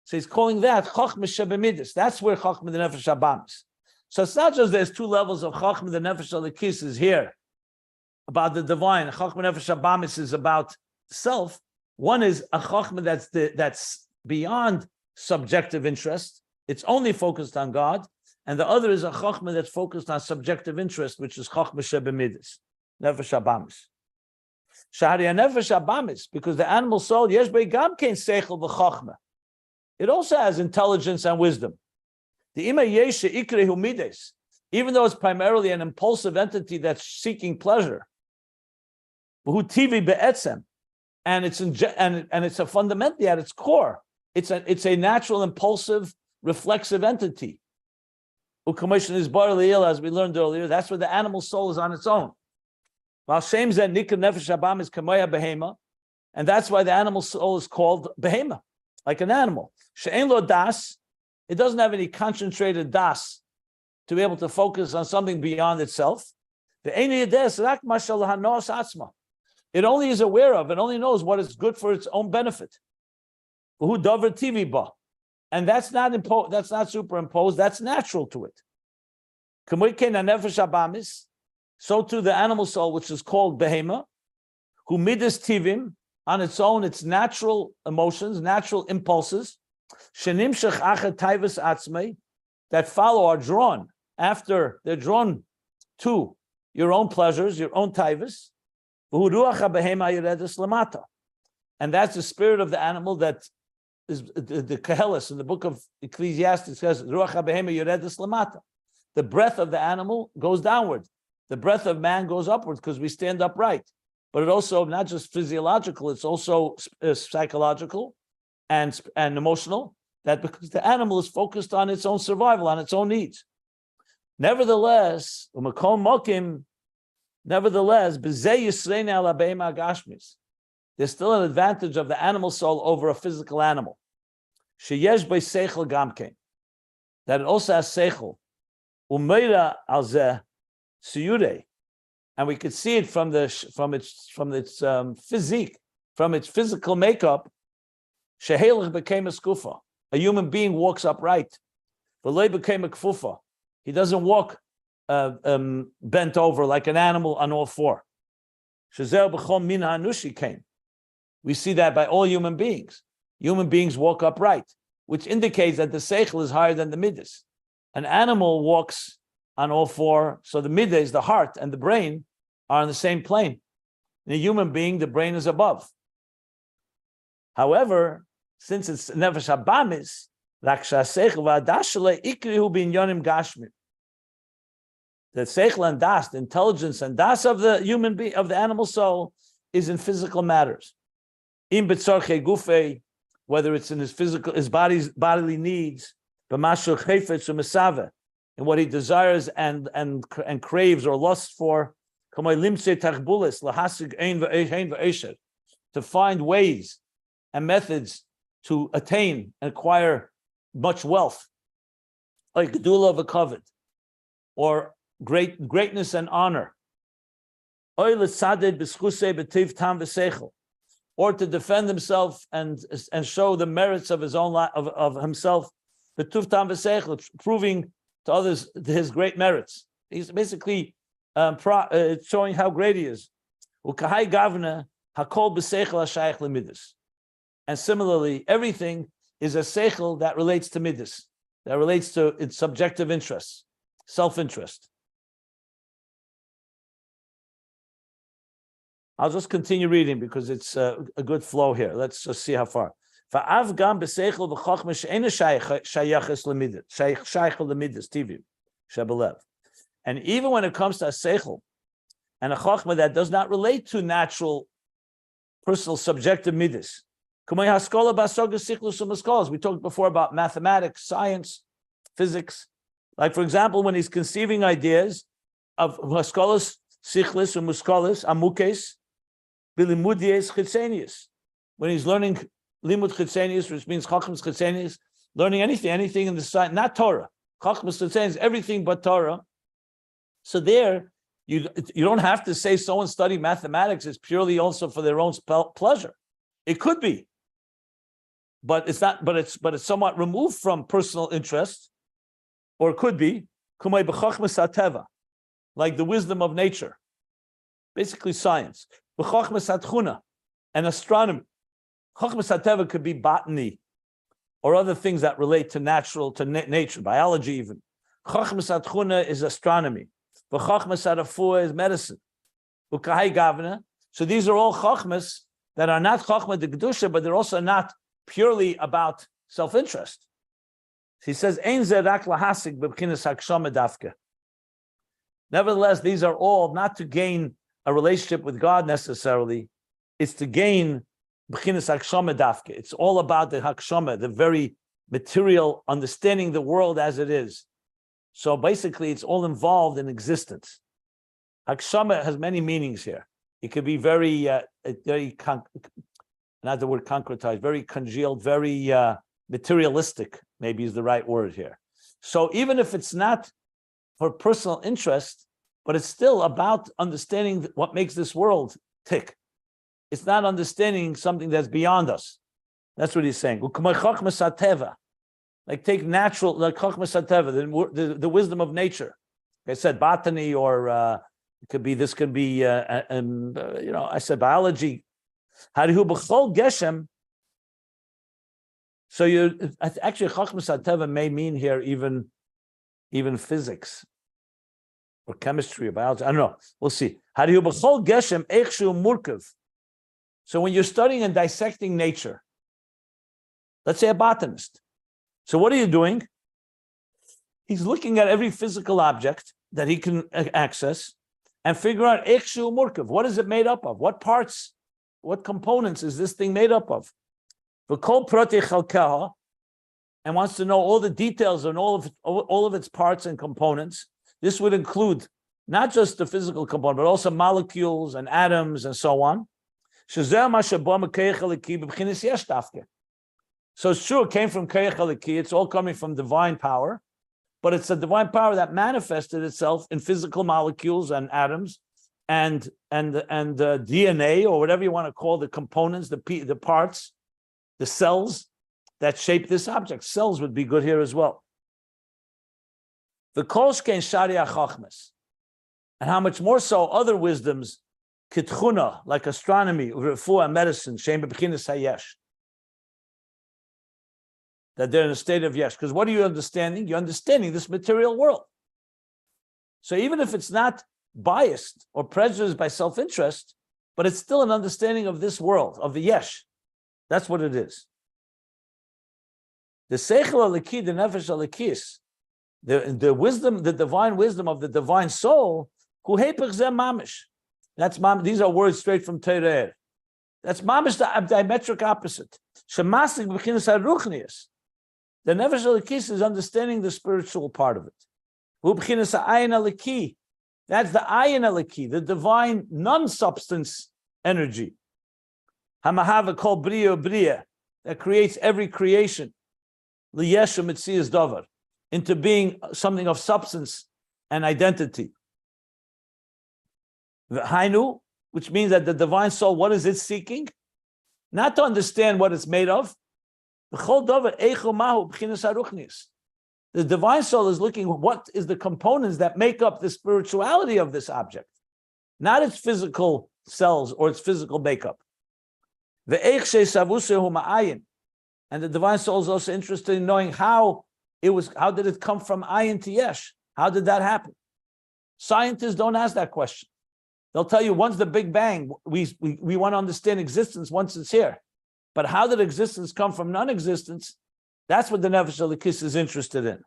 So he's calling that Chochma shebemidas. That's where Chochma the Nefesh Abam is. So it's not just there's two levels of Chochma, the Nefesh Elikis is here about the divine. Chochma Nefesh Abamis is about self. One is a Chochma that's beyond subjective interest. It's only focused on God. And the other is a Chochma that's focused on subjective interest, which is Chochma shebemidas, Nefesh Abamis. Shahariya Nefesh Abamis, because the animal soul, Yesh Beis kein seichel v'chochma. It also has intelligence and wisdom. The ima Yesh ikrehu midos, even though it's primarily an impulsive entity that's seeking pleasure, and it's fundamentally at its core, It's a natural, impulsive, reflexive entity. U'kamishn is bar li'il, as we learned earlier, that's where the animal soul is on its own. While Shem zeh nikra nefesh habam is kamoya behema, and that's why the animal soul is called behema, like an animal. She'ein lo das, it doesn't have any concentrated das to be able to focus on something beyond itself. It only is aware of, it only knows what is good for its own benefit. And that's not superimposed, that's natural to it. So too the animal soul, which is called behema, who midas tivim, on its own, its natural emotions, natural impulses, that follow, are drawn after, they're drawn to your own pleasures, your own taivas. And that's the spirit of the animal that is the Koheles in the book of Ecclesiastes says, the breath of the animal goes downward. The breath of man goes upwards because we stand upright. But it also, not just physiological, it's also psychological and emotional, that because the animal is focused on its own survival, on its own needs. Nevertheless, there's still an advantage of the animal soul over a physical animal. Yesh that it also has seichel. And we could see it from its physique, from its physical makeup. Shehelach became a skufa. A human being walks upright. V'lei became a kfufa. He doesn't walk bent over like an animal on all four. Shazer b'chom min ha'anushi came. We see that by all human beings. Human beings walk upright, which indicates that the seichel is higher than the midas. An animal walks on all four, so the midas, the heart and the brain, are on the same plane. In a human being, the brain is above. However, since it's nefesh habamis, the seichel and das, the intelligence and das of the human being, of the animal soul, is in physical matters. In betzorchei gufei, whether it's in his bodily needs, b'mashu chayfetz u'mesave, in what he desires and craves or lusts for, to find ways and methods to attain and acquire much wealth, like gedula of a covet, or greatness and honor, or to defend himself and show the merits of his own life, of himself, proving to others his great merits. He's basically showing how great he is. And similarly, everything is a seichel that relates to midas, that relates to its subjective interests, self-interest. I'll just continue reading because it's a good flow here. Let's just see how far. And even when it comes to a seichel and a chochma that does not relate to natural, personal, subjective midas, we talked before about mathematics, science, physics. Like, for example, when he's conceiving ideas of haskolas, sichlis, or muskolas, amukes, bilimudies chitzenius, when he's learning limud chitzenius, which means chachmas chitzenius, learning anything in the science, not Torah. Chachmas chitzenius, everything but Torah. So there, you don't have to say someone studying mathematics is purely also for their own pleasure. It could be, but it's not. But it's somewhat removed from personal interest, or it could be kumay b'chachmas hateva, like the wisdom of nature, basically science. B'chachmas hatchuna, and astronomy. Chochma hateva could be botany, or other things that relate to nature, biology even. Chochma hatchuna is astronomy. V'chochma hatafua is medicine. Ukahai gavna. So these are all chochmas that are not chochma de Kedusha, but they're also not purely about self-interest. He says, Ein ze rak lahasik b'bchinas hakshama dafka. Nevertheless, these are all not to gain a relationship with God necessarily. It's to gain B'chinas hakshama dafke. It's all about the hakshama, the very material, understanding the world as it is. So basically, it's all involved in existence. Hakshama has many meanings here. It could be very, not the word concretized, very congealed, very materialistic, maybe is the right word here. So even if it's not for personal interest, but it's still about understanding what makes this world tick. It's not understanding something that's beyond us. That's what he's saying. Like take natural, like Chochma sateva, the wisdom of nature. I said botany, or it could be, this could be, I said biology. Harihu b'chol geshem. So actually Chochma sateva may mean here even physics or chemistry or biology. I don't know. We'll see. Harihu b'chol geshem eichshu murkav. So when you're studying and dissecting nature, let's say a botanist. So what are you doing? He's looking at every physical object that he can access and figure out eichshu murkav. What is it made up of? What parts, what components is this thing made up of? V'kol protei chalkeha, and wants to know all the details and all of its parts and components. This would include not just the physical component, but also molecules and atoms and so on. So it's true, it came from Koyach Halaki, it's all coming from divine power, but it's a divine power that manifested itself in physical molecules and atoms and DNA, or whatever you want to call the components, the parts, the cells that shape this object. Cells would be good here as well. The Kolshkein Sharia Chochmas, and how much more so other wisdoms, Kitchuna, like astronomy, refuah, medicine, Shemen of Kedusha, Yesh, that they're in a state of Yesh. Because what are you understanding? You're understanding this material world. So even if it's not biased or prejudiced by self-interest, but it's still an understanding of this world, of the Yesh. That's what it is. The Seichel Aliki, the Nefesh Alikis, the wisdom, the divine wisdom of the divine soul, Hu Hepech Zeh Mamish. That's these are words straight from Torah. That's mamish, the diametric opposite. Shemasik b'chinas haruchnius. The nefesh alikis is understanding the spiritual part of it. B'chinas ha'ayin aliki. That's the ayin aliki, the divine non-substance energy. Hamahava kol bria bria, that creates every creation. Liyesh mitzias davar, into being something of substance and identity. Hainu, which means that the divine soul, what is it seeking? Not to understand what it's made of. The divine soul is looking what is the components that make up the spirituality of this object, not its physical cells or its physical makeup. And the divine soul is also interested in knowing how did it come from Ayin to Yesh? How did that happen? Scientists don't ask that question. They'll tell you once the Big Bang, we want to understand existence once it's here. But how did existence come from non-existence? That's what the Nefesh Alikis is interested in.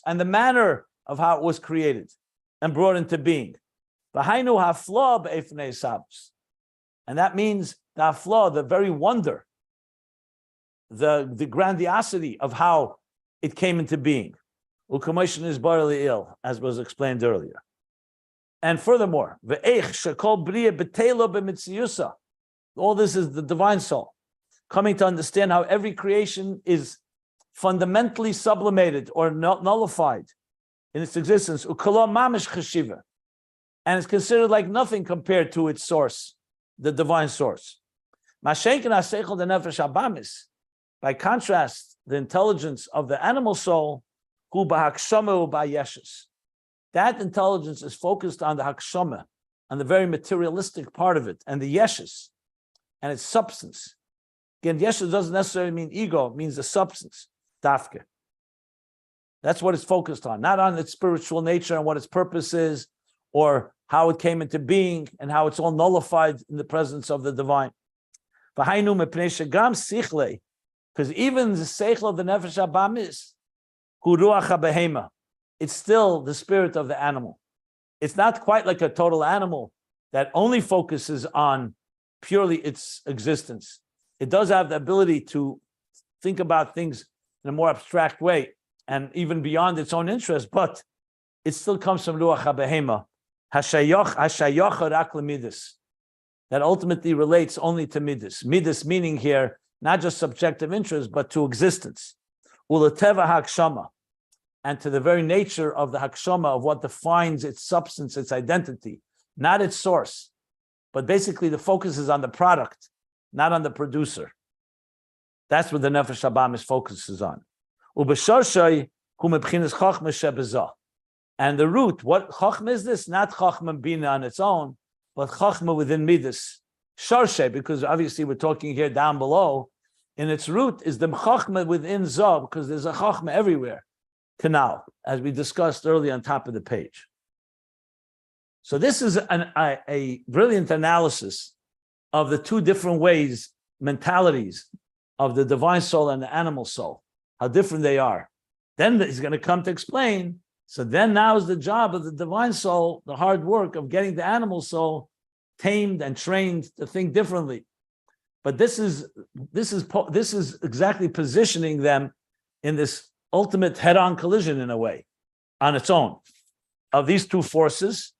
And the manner of how it was created and brought into being. And that means the hafla, the very wonder, the grandiosity of how it came into being. As was explained earlier. And furthermore, all this is the divine soul coming to understand how every creation is fundamentally sublimated or nullified in its existence. And it's considered like nothing compared to its source, the divine source. By contrast, the intelligence of the animal soul, that intelligence is focused on the hakshama, on the very materialistic part of it, and the yeshes, and its substance. Again, yeshes doesn't necessarily mean ego, it means the substance, dafke. That's what it's focused on, not on its spiritual nature and what its purpose is, or how it came into being, and how it's all nullified in the presence of the divine. Because even the seichel of the nefesh habamis, hu ruach habehema, it's still the spirit of the animal. It's not quite like a total animal that only focuses on purely its existence. It does have the ability to think about things in a more abstract way and even beyond its own interest, but it still comes from Ruach HaBehema, Hashayoch rak leMidos, that ultimately relates only to Midos. Midos meaning here, not just subjective interest, but to existence. Ulateva hakshama, and to the very nature of the hakshama, of what defines its substance, its identity, not its source. But basically the focus is on the product, not on the producer. That's what the Nefesh HaBamis focuses on. Ubeshorshay hu mebchinas Chochma shebezah. And the root, what Chochma is this? Not Chochma Binah on its own, but Chochma within Midos. Shorshay, because obviously we're talking here down below, in its root is the Chochma within Zah, because there's a Chochma everywhere. Canal, as we discussed earlier on top of the page. So this is a brilliant analysis of the two different ways, mentalities of the divine soul and the animal soul, how different they are. Then he's going to come to explain. So then now is the job of the divine soul, the hard work of getting the animal soul tamed and trained to think differently. But this is exactly positioning them in this ultimate head-on collision in a way, on its own, of these two forces.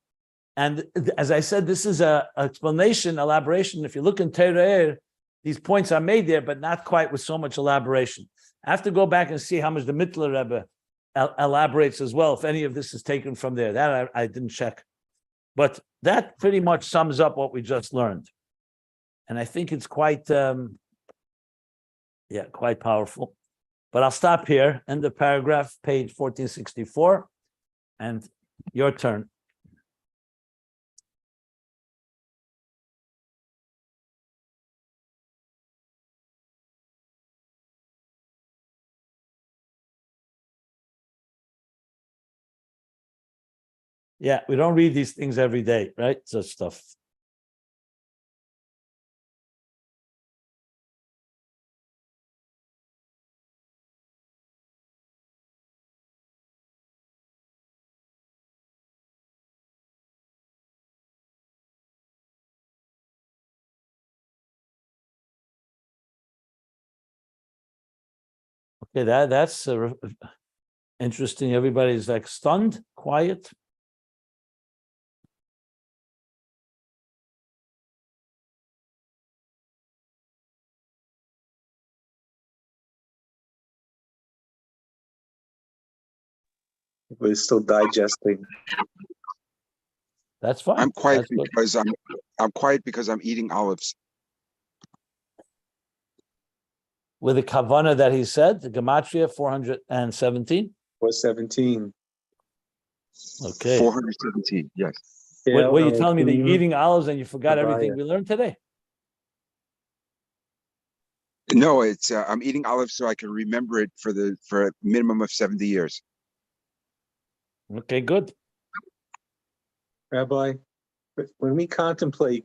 And as I said, this is an explanation, elaboration. If you look in Torah, these points are made there, but not quite with so much elaboration. I have to go back and see how much the Mittler Rebbe elaborates as well, if any of this is taken from there. That I didn't check. But that pretty much sums up what we just learned. And I think it's quite, quite powerful. But I'll stop here, end of paragraph, page 1464, and your turn. Yeah, we don't read these things every day, right? Such stuff. Okay, that's interesting. Everybody's like stunned, quiet. We're still digesting. That's fine. I'm quiet That's good. because I'm quiet because I'm eating olives. With the kavana that he said, the gematria 417. 417. Okay. 417, yes. What are you Yeah, telling me that you're Elohim, eating olives and you forgot everything Havaya. we learned today? No, it's I'm eating olives so I can remember it for a minimum of 70 years. Okay, good. Rabbi, when we contemplate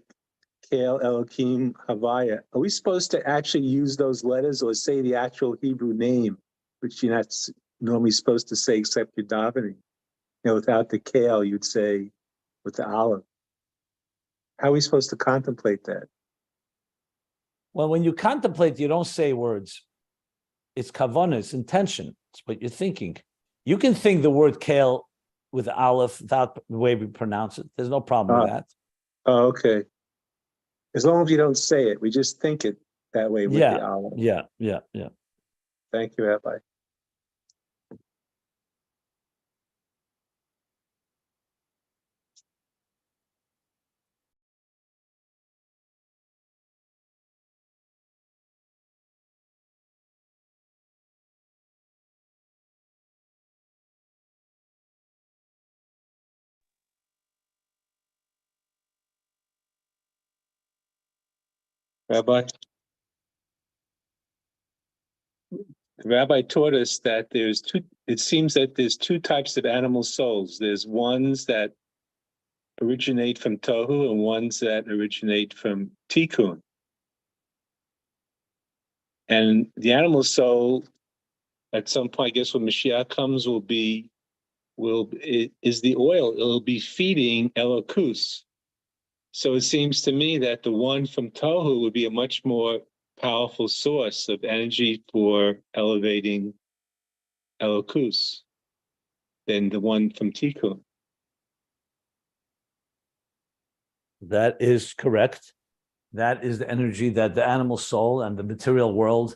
Kale, Elohim, Havaya, are we supposed to actually use those letters or say the actual Hebrew name, which you're not normally supposed to say except you're davening? You know, without the Kale, you'd say with the olive. How are we supposed to contemplate that? Well, when you contemplate, you don't say words. It's kavanah, it's intention. It's what you're thinking. You can think the word kale with aleph without the way we pronounce it. There's no problem with that. Oh, okay. As long as you don't say it, we just think it that way with the olive. Yeah. Thank you, Rabbi. Rabbi, the rabbi taught us that it seems that there's two types of animal souls. There's ones that originate from Tohu and ones that originate from Tikkun. And the animal soul, at some point, I guess when Mashiach comes, is the oil. It'll be feeding Elokus. So it seems to me that the one from Tohu would be a much more powerful source of energy for elevating Elokus than the one from Tikkun. That is correct. That is the energy that the animal soul and the material world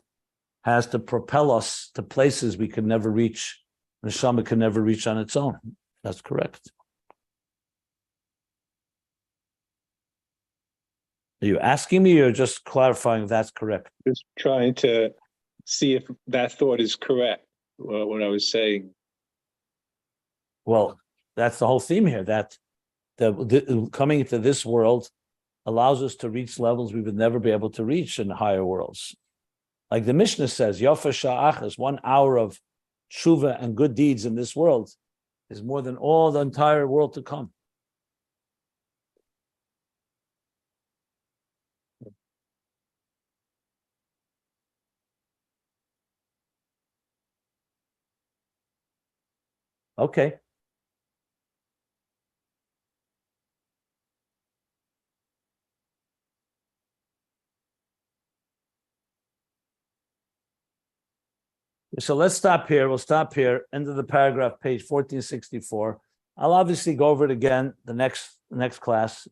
has to propel us to places we could never reach. Neshama can never reach on its own. That's correct. Are you asking me or just clarifying if that's correct? Just trying to see if that thought is correct, what I was saying. Well, that's the whole theme here, that the coming into this world allows us to reach levels we would never be able to reach in higher worlds. Like the Mishnah says, Yafa Sha'achas, 1 hour of tshuva and good deeds in this world is more than all the entire world to come. Okay. So let's stop here. We'll stop here. End of the paragraph, page 1464. I'll obviously go over it again the next class,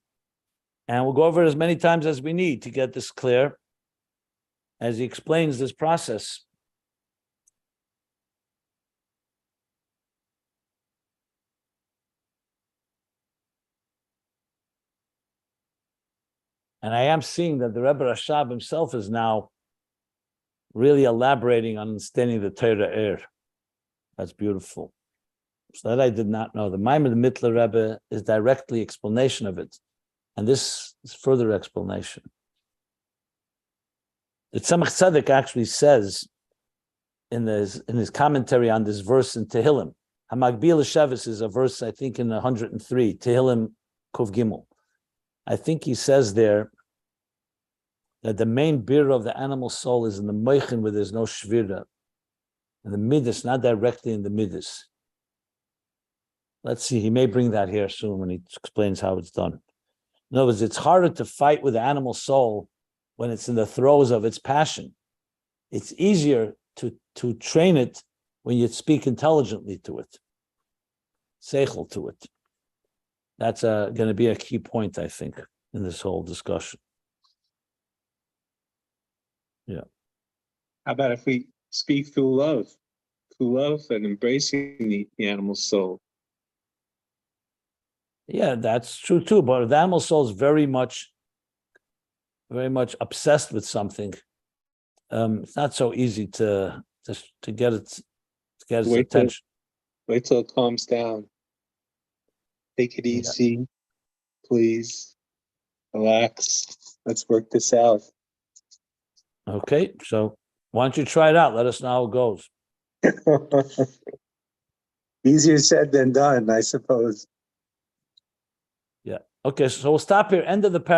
and we'll go over it as many times as we need to get this clear as he explains this process. And I am seeing that the Rebbe Rashab himself is now really elaborating on understanding the Torah. That's beautiful. So that I did not know. The Maimon of the Mittler Rebbe is directly explanation of it. And this is further explanation. The Tzemach Tzedek actually says in his commentary on this verse in Tehillim, Hamagbil Shevis is a verse, I think, in 103, Tehillim Kuf Gimel. I think he says there that the main beer of the animal soul is in the Moichin where there's no Shevira. And the Midos, not directly in the Midos. Let's see, he may bring that here soon when he explains how it's done. In other words, it's harder to fight with the animal soul when it's in the throes of its passion. It's easier to train it when you speak intelligently to it, seichel to it. That's going to be a key point, I think, in this whole discussion. Yeah. How about if we speak through love and embracing the animal soul? Yeah, that's true too. But the animal soul is very much obsessed with something. It's not so easy to get its attention. Wait till it calms down. Take it easy, please. Relax. Let's work this out. Okay, so why don't you try it out? Let us know how it goes. Easier said than done, I suppose. Yeah. Okay, so we'll stop here. End of the paragraph.